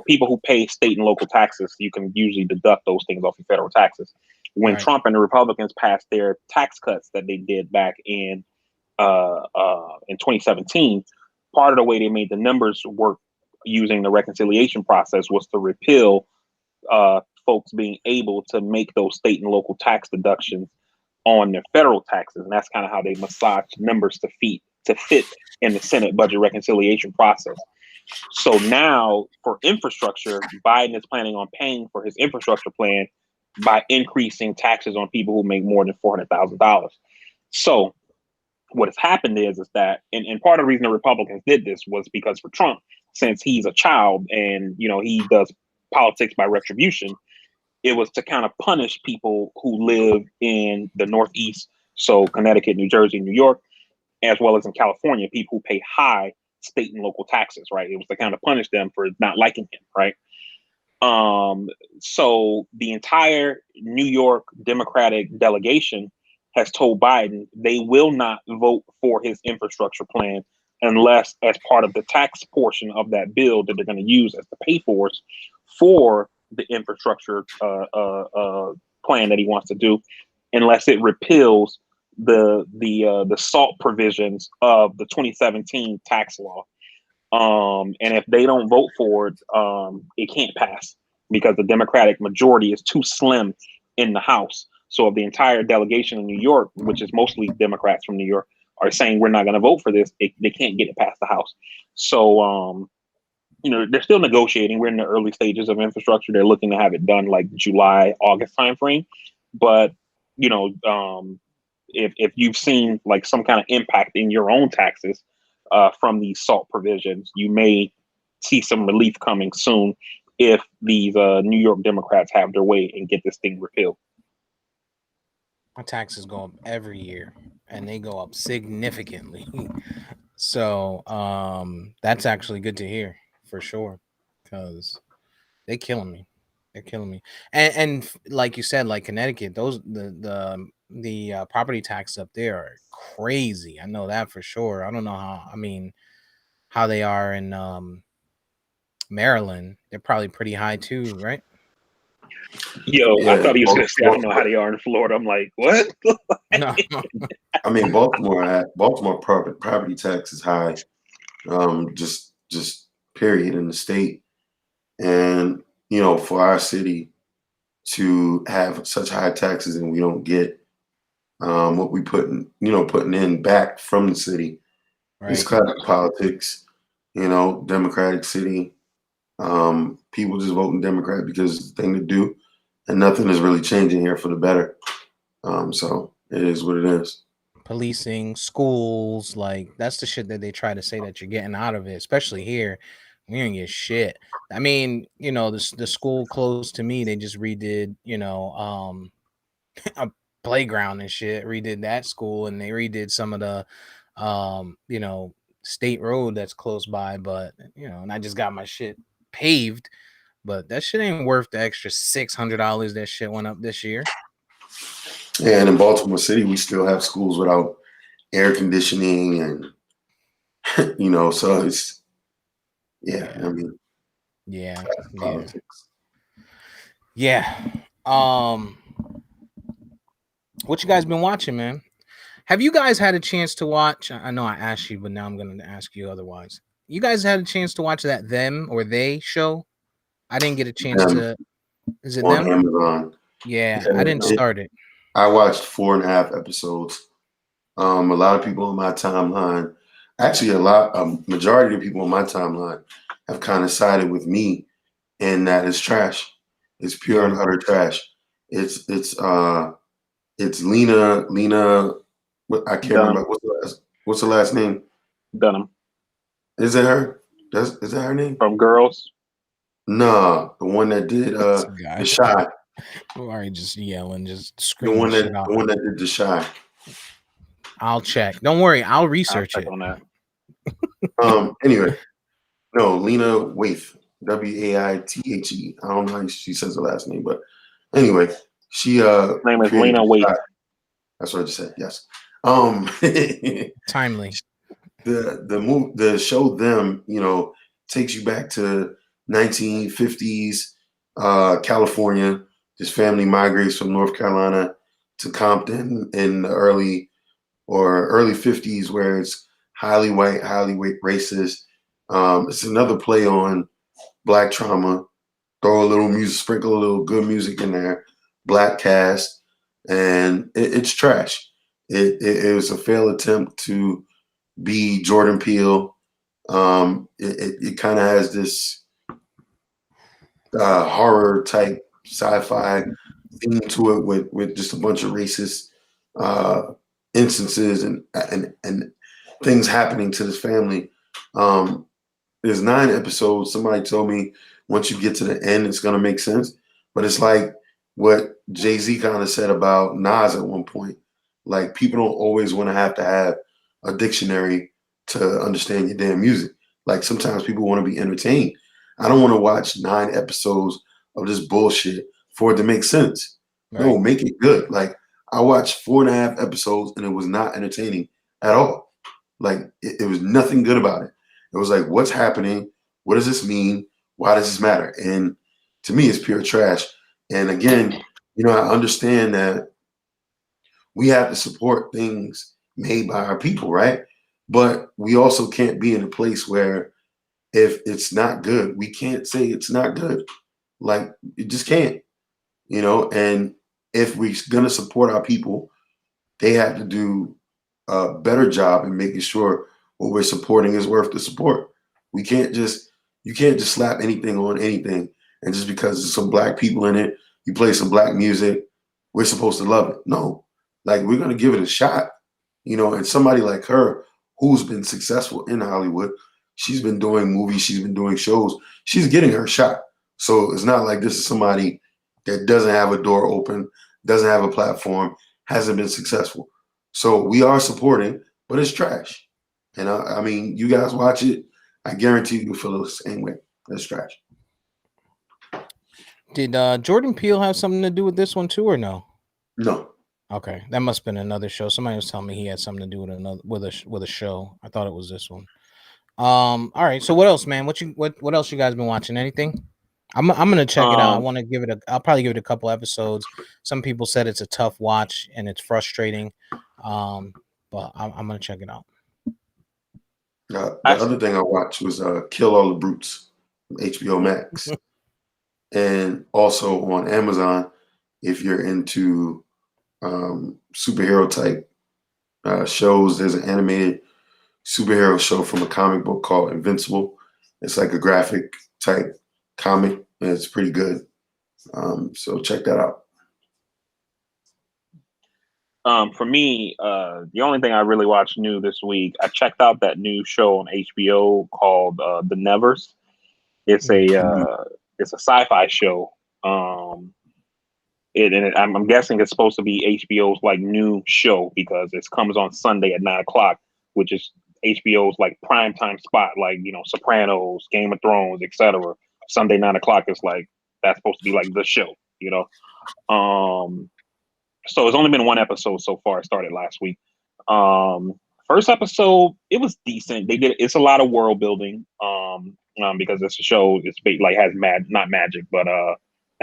people who pay state and local taxes, you can usually deduct those things off your federal taxes. When right. Trump and the Republicans passed their tax cuts that they did back in 2017, part of the way they made the numbers work using the reconciliation process was to repeal folks being able to make those state and local tax deductions on their federal taxes, and that's kind of how they massage numbers to fit in the Senate budget reconciliation process. So now for infrastructure, Biden is planning on paying for his infrastructure plan by increasing taxes on people who make more than $400,000. So what has happened is that, and part of the reason the Republicans did this was because for Trump, since he's a child and he does politics by retribution, it was to kind of punish people who live in the Northeast, so Connecticut, New Jersey, New York, as well as in California, people who pay high state and local taxes, right? It was to kind of punish them for not liking him, right? Um, so the entire New York Democratic delegation has told Biden they will not vote for his infrastructure plan unless, as part of the tax portion of that bill that they're going to use as the pay for the infrastructure plan that he wants to do, unless it repeals the SALT provisions of the 2017 tax law. And if they don't vote for it, it can't pass because the Democratic majority is too slim in the House. So if the entire delegation in New York, which is mostly Democrats from New York, are saying we're not going to vote for this, they can't get it past the House. So they're still negotiating. We're in the early stages of infrastructure. They're looking to have it done like July, August timeframe. But if you've seen like some kind of impact in your own taxes from these SALT provisions, you may see some relief coming soon if these New York Democrats have their way and get this thing repealed. My taxes go up every year and they go up significantly. So, that's actually good to hear for sure because they killing me. They're killing me. And like you said, like Connecticut, those the property tax up there are crazy. I know that for sure. I don't know how they are in Maryland. They're probably pretty high too, right? Yo, I Yeah, thought he was going to say, I don't know how Baltimore. they are in Florida. I'm like, what? No. I mean, Baltimore property tax is high. Just period in the state, and for our city to have such high taxes and we don't get what we putting in back from the city. It's Right. classic politics, Democratic city. People just voting Democrat because it's the thing to do, and nothing is really changing here for the better. So it is what it is. Policing, schools, like that's the shit that they try to say that you're getting out of it, especially here. We didn't get shit. I mean, the school close to me, they just redid, a playground and shit, redid that school, and they redid some of the um, you know, state road that's close by, but and I just got my shit paved, but that shit ain't worth the extra $600 that shit went up this year. And in Baltimore City, we still have schools without air conditioning, and so it's yeah. Yeah. I mean, Yeah. Yeah. politics. Yeah. Um, what you guys been watching, man? Have you guys had a chance to watch? I know I asked you, but now I'm gonna ask you otherwise. You guys had a chance to watch that Them or They show? I didn't get a chance Um, to. Is it on Them? Amazon, Yeah, I didn't yeah, start it. I watched 4.5 episodes. A lot of people on my timeline, actually, majority of the people on my timeline have kind of sided with me in that it's trash. It's pure and Yeah. utter trash. It's Lena. I can't remember Dunham. what's the last name. Dunham Is it her? Is that her name? from Girls. Nah, the one that did This the guy. shy. Or just yelling, just The screaming one shit that out the one here. that did the shy. I'll check. Don't worry, I'll I'll research check it. on that. Anyway, no, Lena Waithe. Waithe. I don't know how she says the last name, but anyway, she Name is created Lena the Waithe. shy. That's what I just said. Yes. Um Timely. the show Them, takes you back to 1950s California. This family migrates from North Carolina to Compton in the early 50s, where it's highly white, racist. It's another play on black trauma. Throw a little music, sprinkle a little good music in there. Black cast, and it's trash. It was a failed attempt to be Jordan Peele. It kind of has this horror type sci-fi theme to it with just a bunch of racist uh, instances and things happening to this family. Um, there's 9 episodes. Somebody told me once you get to the end, it's gonna make sense. But it's like what Jay-Z kind of said about Nas at one point. Like people don't always want to have a dictionary to understand your damn music. Like sometimes people want to be entertained. I don't want to watch 9 episodes of this bullshit for it to make sense. No, Right. make it good. Like I watched 4.5 episodes and it was not entertaining at all. Like it was nothing good about it. It was like, what's happening? What does this mean? Why does this matter? And to me, it's pure trash. And again, I understand that we have to support things made by our people, right? But we also can't be in a place where if it's not good, we can't say it's not good. Like, you just can't. And if we're going to support our people, they have to do a better job in making sure what we're supporting is worth the support. We can't just you can't just slap anything on anything, and just because there's some black people in it, you play some black music, we're supposed to love it. No, like we're gonna give it a shot. And somebody like her who's been successful in Hollywood, she's been doing movies, she's been doing shows, she's getting her shot. So it's not like this is somebody that doesn't have a door open, doesn't have a platform, hasn't been successful. So we are supporting, but it's trash. And I mean, you guys watch it, I guarantee you feel the same way. It's trash. Did Jordan Peele have something to do with this one too, or no? No. Okay, that must have been another show. Somebody was telling me he had something to do with another with a show. I thought it was this one. All right. So what else, man? What else you guys been watching? Anything? I'm gonna check it out. I Um, want to give it a. I'll probably give it a couple episodes. Some people said it's a tough watch and it's frustrating. Um, but I'm gonna check it out. The I other thing I watched was Kill All the Brutes from HBO Max. And also on Amazon, if you're into superhero type shows, there's an animated superhero show from a comic book called Invincible. It's like a graphic type comic. It's pretty good. So check that out. For me, the only thing I really watched new this week, I checked out that new show on HBO called The Nevers. It's a Mm. uh, it's a sci-fi show. Um, I'm guessing it's supposed to be HBO's like new show because it comes on Sunday at 9 o'clock, which is HBO's like prime time spot, like Sopranos, Game of Thrones, etc. Sunday 9 o'clock is like that's supposed to be like the show, you know. So it's only been one episode so far. It started last week. Um, First episode, it was decent. It's a lot of world building. Because it's a show. Like has not magic, but I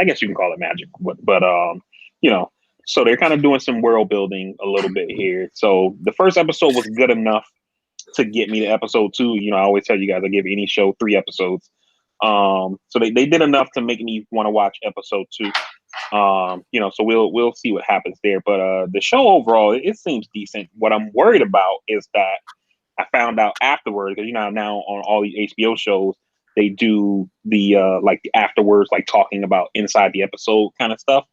guess you can call it magic. But you know, so they're kind of doing some world building a little bit here. So the first episode was good enough to get me to episode two. I always tell you guys I give any show 3 episodes. So they did enough to make me want to watch episode two. So we'll see what happens there. But the show overall, it seems decent. What I'm worried about is that I found out afterwards, because now on all these HBO shows, they do the like the afterwards, like talking about inside the episode kind of stuff.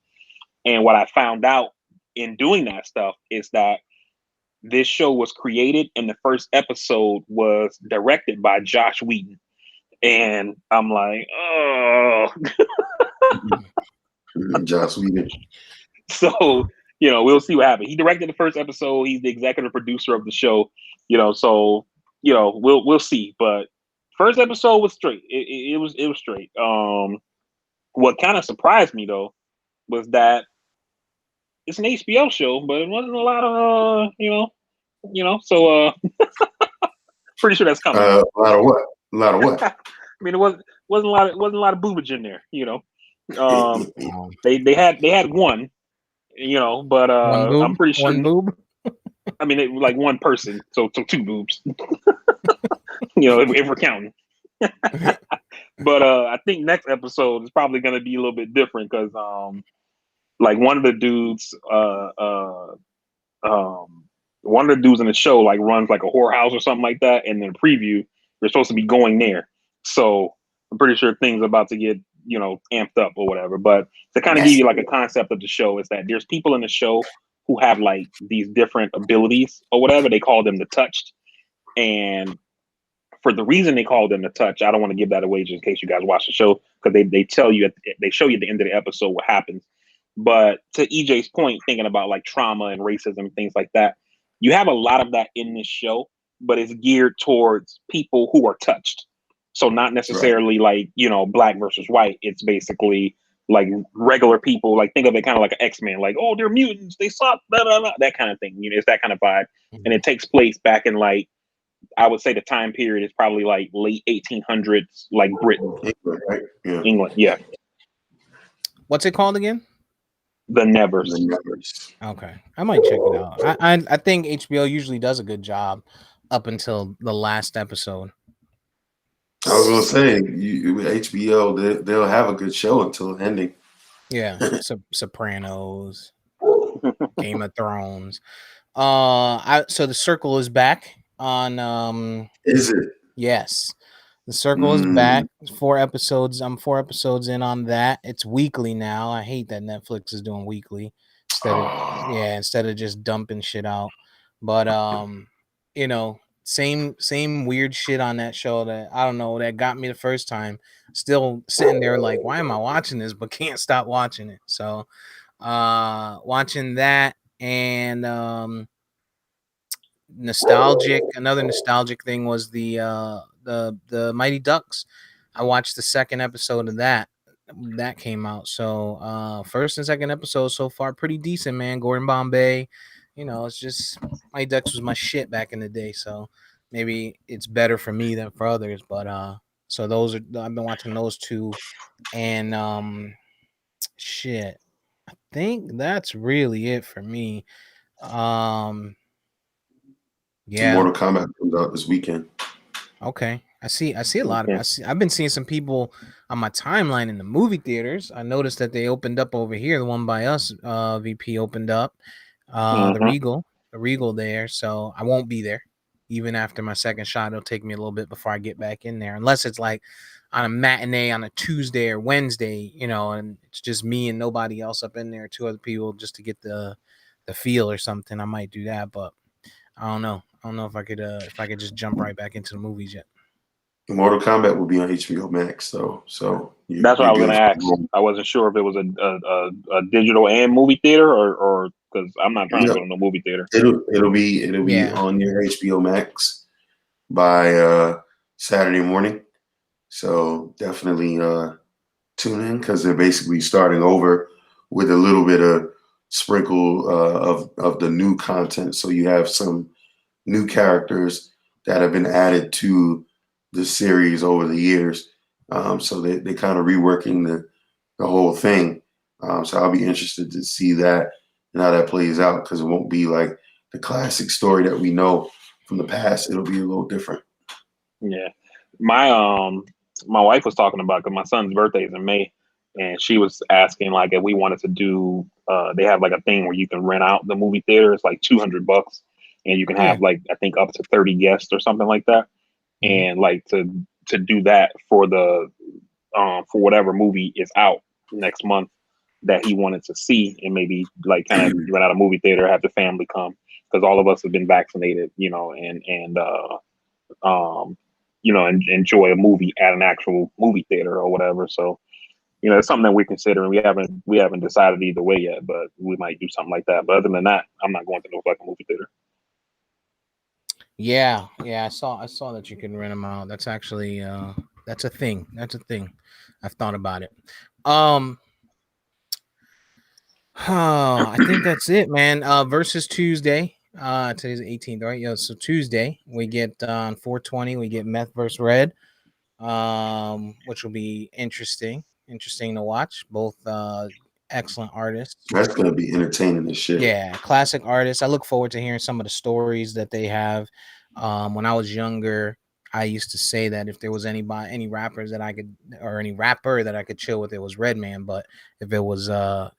And what I found out in doing that stuff is that this show was created and the first episode was directed by Josh Whedon. And I'm like, oh. Joss Whedon. So, we'll see what happens. He directed the first episode. He's the executive producer of the show. So we'll see. But first episode was straight. It was straight. What kind of surprised me though was that it's an HBO show, but it wasn't a lot of So pretty sure that's coming. A lot of what? A lot of what? I mean, it wasn't a lot of boobage in there. They had one. But One boob, I'm pretty sure. one boob. I mean, it was like one person, so two boobs. if we're counting. But I think next episode is probably going to be a little bit different because, like one of the dudes, one of the dudes in the show like runs like a whorehouse or something like that, and then preview they're supposed to be going there. So I'm pretty sure things are about to get amped up or whatever. But to kind of give you like a concept of the show is that there's people in the show who have like these different abilities or whatever. They call them the touched. And for the reason they call them the touch, I don't want to give that away just in case you guys watch the show, because they tell you they show you at the end of the episode what happens. But to EJ's point, thinking about like trauma and racism and things like that, you have a lot of that in this show, but it's geared towards people who are touched. So not necessarily like, black versus white. It's basically like regular people. Like think of it kind of like an X-Men, like, oh, they're mutants, they suck, blah, blah, blah, that kind of thing. It's that kind of vibe. And it takes place back in like, I would say the time period is probably like late 1800s, like Britain. England, right? Yeah. England, yeah. What's it called again? The Nevers. The Nevers. Okay, I might check it out. I think HBO usually does a good job up until the last episode. I was gonna say, with HBO, they'll have a good show until the ending. Yeah, Sopranos, Game of Thrones. So the Circle is back on. Is it? Yes, the Circle is back. 4 episodes. I'm 4 episodes in on that. It's weekly now. I hate that Netflix is doing weekly instead of just dumping shit out. But same weird shit on that show that I don't know that got me the first time. Still sitting there like, why am I watching this? But can't stop watching it. So watching that and another nostalgic thing was the Mighty Ducks. I watched the second episode of that came out. So first and second episode so far pretty decent, man. Gordon Bombay, it's just Mighty Ducks was my shit back in the day, so maybe it's better for me than for others. But so I've been watching those two, and shit, I think that's really it for me. Yeah. Mortal Kombat comes out this weekend. Okay. I see a lot of I've been seeing some people on my timeline in the movie theaters. I noticed that they opened up over here. The one by us, VP opened up. The Regal there. So I won't be there. Even after my second shot, it'll take me a little bit before I get back in there. Unless it's like on a matinee on a Tuesday or Wednesday, and it's just me and nobody else up in there, two other people, just to get the feel or something, I might do that. But I don't know. I don't know if I could just jump right back into the movies yet. Mortal Kombat will be on HBO Max though, so That's what I you're was going good. to ask. I wasn't sure if it was a digital and movie theater or because I'm not trying to Yeah, go to no movie theater. it'll be Yeah. on your HBO Max by Saturday morning. So definitely tune in because they're basically starting over with a little bit of sprinkle of the new content. So you have some new characters that have been added to the series over the years. So they kind of reworking the whole thing. So I'll be interested to see that and how that plays out because it won't be like the classic story that we know from the past. It'll be a little different. Yeah, my wife was talking about because my son's birthday is in May, and she was asking like if we wanted to do. They have like a thing where you can rent out the movie theater. It's like $200, and you can Yeah. have like I think up to 30 guests or something like that. Mm-hmm. And like to do that for whatever movie is out next month that he wanted to see, and maybe like kind of rent out a movie theater, have the family come because all of us have been vaccinated, um, and enjoy a movie at an actual movie theater or whatever. So, it's something that we're considering. We haven't decided either way yet, but we might do something like that. But other than that, I'm not going to no fucking movie theater. Yeah, I saw that you can rent them out. That's actually that's a thing. That's a thing. I've thought about it. Um, I think that's it, man. Versus Tuesday. Today's the 18th, right? Yeah. So Tuesday we get on 420. We get Meth versus Red. Which will be interesting. Interesting to watch. Both excellent artists. That's gonna be entertaining as shit. Yeah, classic artists. I look forward to hearing some of the stories that they have. When I was younger, I used to say that if there was any rappers that I could, or any rapper that I could chill with, it was Redman. But if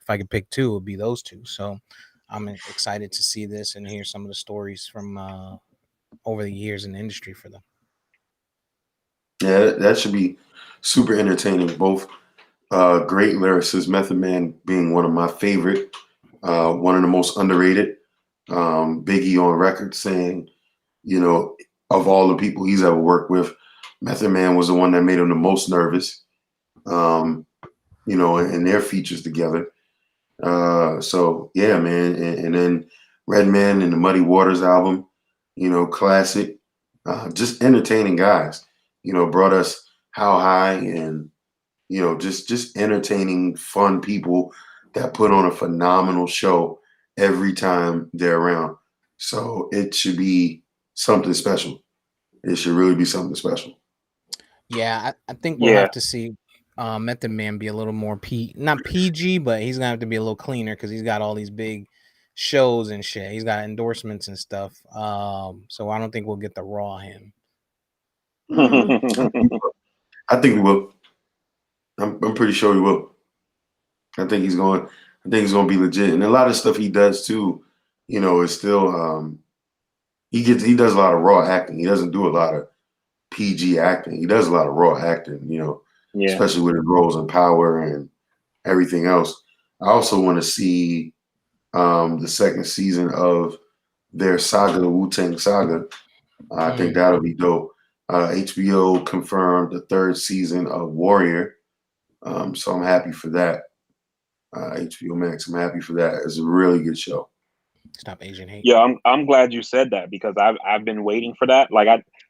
I could pick two, it would be those two. So I'm excited to see this and hear some of the stories from over the years in the industry for them. Yeah, that should be super entertaining. Both great lyricists, Method Man being one of my favorite, one of the most underrated. Biggie on record saying, you know, of all the people he's ever worked with, Method Man was the one that made him the most nervous, um, and their features together. So yeah, man. And then Redman and the Muddy Waters album, classic, just entertaining guys, brought us How High and, just entertaining, fun people that put on a phenomenal show every time they're around. So it should be something special. It should really be something special. Yeah, I think we'll Yeah. have to see Method Man be a little more not PG, but he's gonna have to be a little cleaner because he's got all these big shows and shit. He's got endorsements and stuff. So I don't think we'll get the raw him. Mm, I think we will. I'm pretty sure we will. I think he's going. I think he's going to be legit. And a lot of stuff he does too, is still. He does a lot of raw acting. He doesn't do a lot of PG acting. He does a lot of raw acting. Yeah. Especially with his roles in Power and everything else. I also want to see the second season of their saga, the Wu-Tang Saga. I think that'll be dope. HBO confirmed the third season of Warrior, so I'm happy for that. HBO Max, I'm happy for that. It's a really good show. Stop Asian hate. Yeah, I'm glad you said that because I've been waiting for that.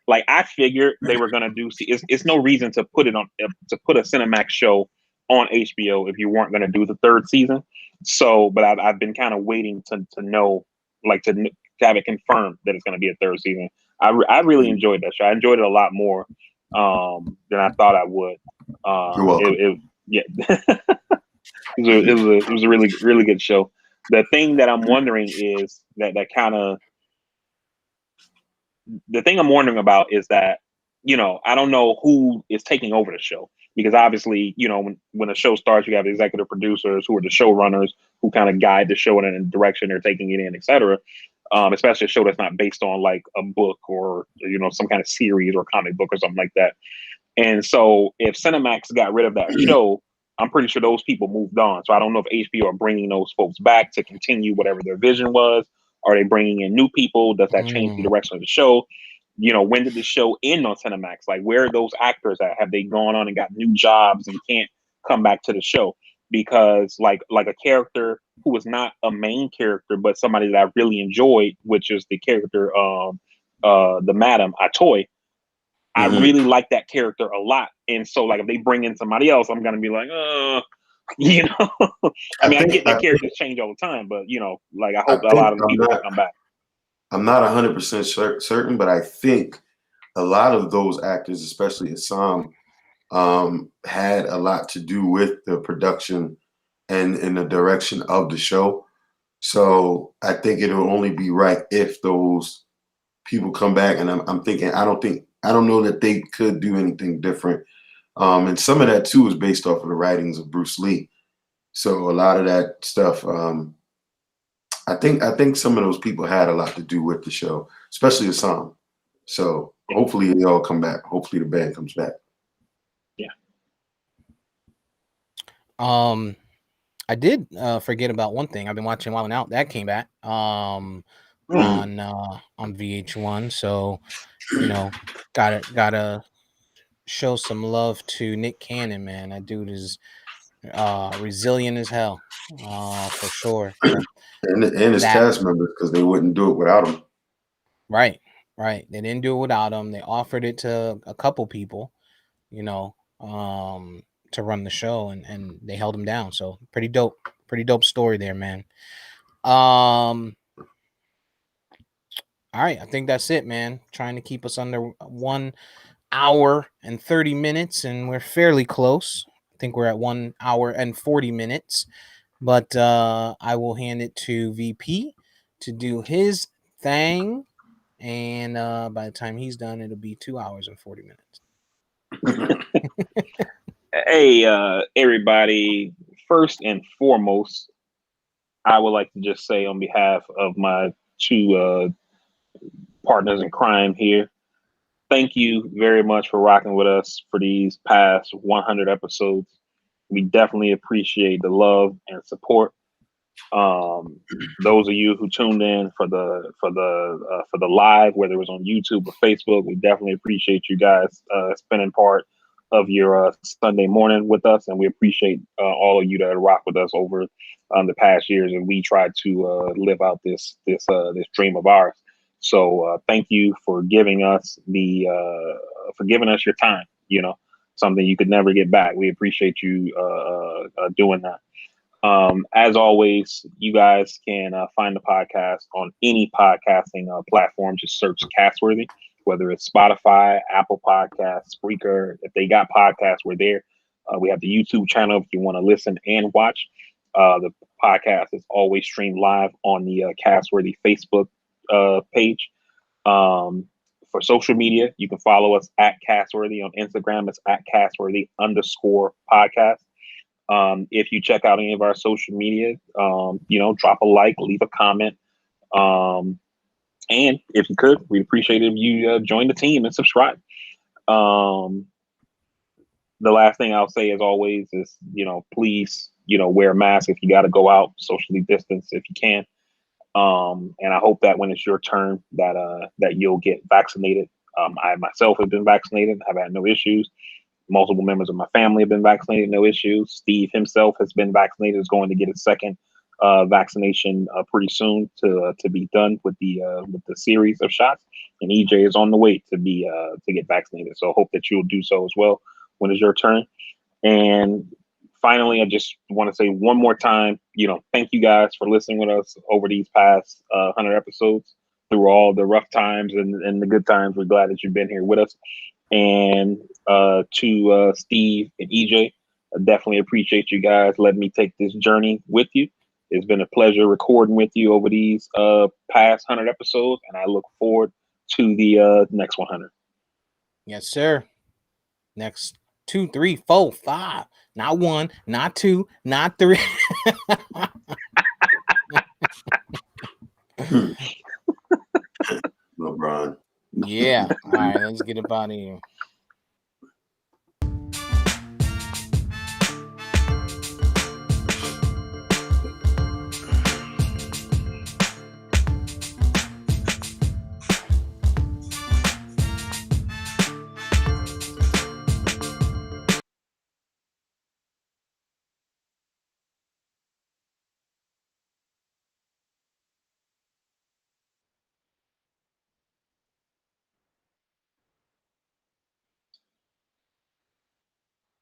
I figured they were gonna do. See, it's no reason to put it on to put a Cinemax show on HBO if you weren't gonna do the third season. So, but I've been kind of waiting to know, to have it confirmed that it's gonna be a third season. I really enjoyed that show. I enjoyed it a lot more than I thought I would. You're welcome. Yeah, it was a really really good show. The thing that I'm wondering is that kind of the thing I'm wondering about is that I don't know who is taking over the show because obviously when a show starts you have executive producers who are the showrunners who kind of guide the show in a direction they're taking it in, etc. Especially a show that's not based on like a book or some kind of series or comic book or something like that. And so if Cinemax got rid of that show, I'm pretty sure those people moved on. So I don't know if HBO are bringing those folks back to continue whatever their vision was. Are they bringing in new people? Does that change the direction of the show? When did the show end on Cinemax? Like, where are those actors at? Have they gone on and got new jobs and can't come back to the show? Because like a character who was not a main character, but somebody that I really enjoyed, which is the character the Madam Atoy. I Mm-hmm. really like that character a lot. And so like if they bring in somebody else, I'm gonna be like, you know. I I mean, I think get that I think characters change all the time, but like I I hope a think lot of the people will come back. I'm not 100% certain, but I think a lot of those actors, especially Assam, had a lot to do with the production and in the direction of the show. So I think it'll only be right if those people come back. And I'm thinking, I don't know that they could do anything different. And some of that too is based off of the writings of Bruce Lee. So a lot of that stuff, I think some of those people had a lot to do with the show, especially Assam. So Yeah, hopefully they all come back. Hopefully the band comes back. yeah. I did forget about one thing. I've been watching Wild 'N Out. That came back Mm. on VH1. So, gotta show some love to Nick Cannon, man. That dude is resilient as hell. For sure. And his That cast members, because they wouldn't do it without him. right. They didn't do it without him. They offered it to a couple people, to run the show, and they held him down. So pretty dope story there, man. All right, I think that's it, man. Trying to keep us under 1 hour and 30 minutes, and we're fairly close. I think we're at 1 hour and 40 minutes. But I will hand it to VP to do his thing. And by the time he's done, it'll be 2 hours and 40 minutes. Hey, everybody. First and foremost, I would like to just say on behalf of my two partners in crime here, thank you very much for rocking with us for these past 100 episodes. We definitely appreciate the love and support. Those of you who tuned in for the live, whether it was on YouTube or Facebook, we definitely appreciate you guys spending part of your Sunday morning with us, and we appreciate all of you that rock with us over the past years, and we try to live out this dream of ours. So thank you for giving us your time. Something you could never get back. We appreciate you doing that. As always, you guys can find the podcast on any podcasting platform. Just search Castworthy, whether it's Spotify, Apple Podcasts, Spreaker. If they got podcasts, we're there. We have the YouTube channel if you want to listen and watch. The podcast is always streamed live on the Castworthy Facebook page. For social media, you can follow us at Castworthy on Instagram. It's at Castworthy_podcast. If you check out any of our social media, drop a like, leave a comment. And if you could, we'd appreciate it if you join the team and subscribe. The last thing I'll say, as always, is, please, wear a mask if you got to go out, socially distance if you can. And I hope that when it's your turn that you'll get vaccinated. I myself have been vaccinated. I've had no issues. Multiple members of my family have been vaccinated, no issues. Steve himself has been vaccinated, is going to get his second vaccination pretty soon to be done with the series of shots. And EJ is on the way to get vaccinated. So I hope that you'll do so as well when it's your turn. And finally, I just want to say one more time, thank you guys for listening with us over these past 100 episodes through all the rough times and the good times. We're glad that you've been here with us. And to Steve and EJ, I definitely appreciate you guys letting me take this journey with you. It's been a pleasure recording with you over these past 100 episodes, and I look forward to the next 100. Yes, sir. Next 2, 3, 4, 5. Not 1, not 2, not 3. LeBron. Yeah. All right, let's get up out of here.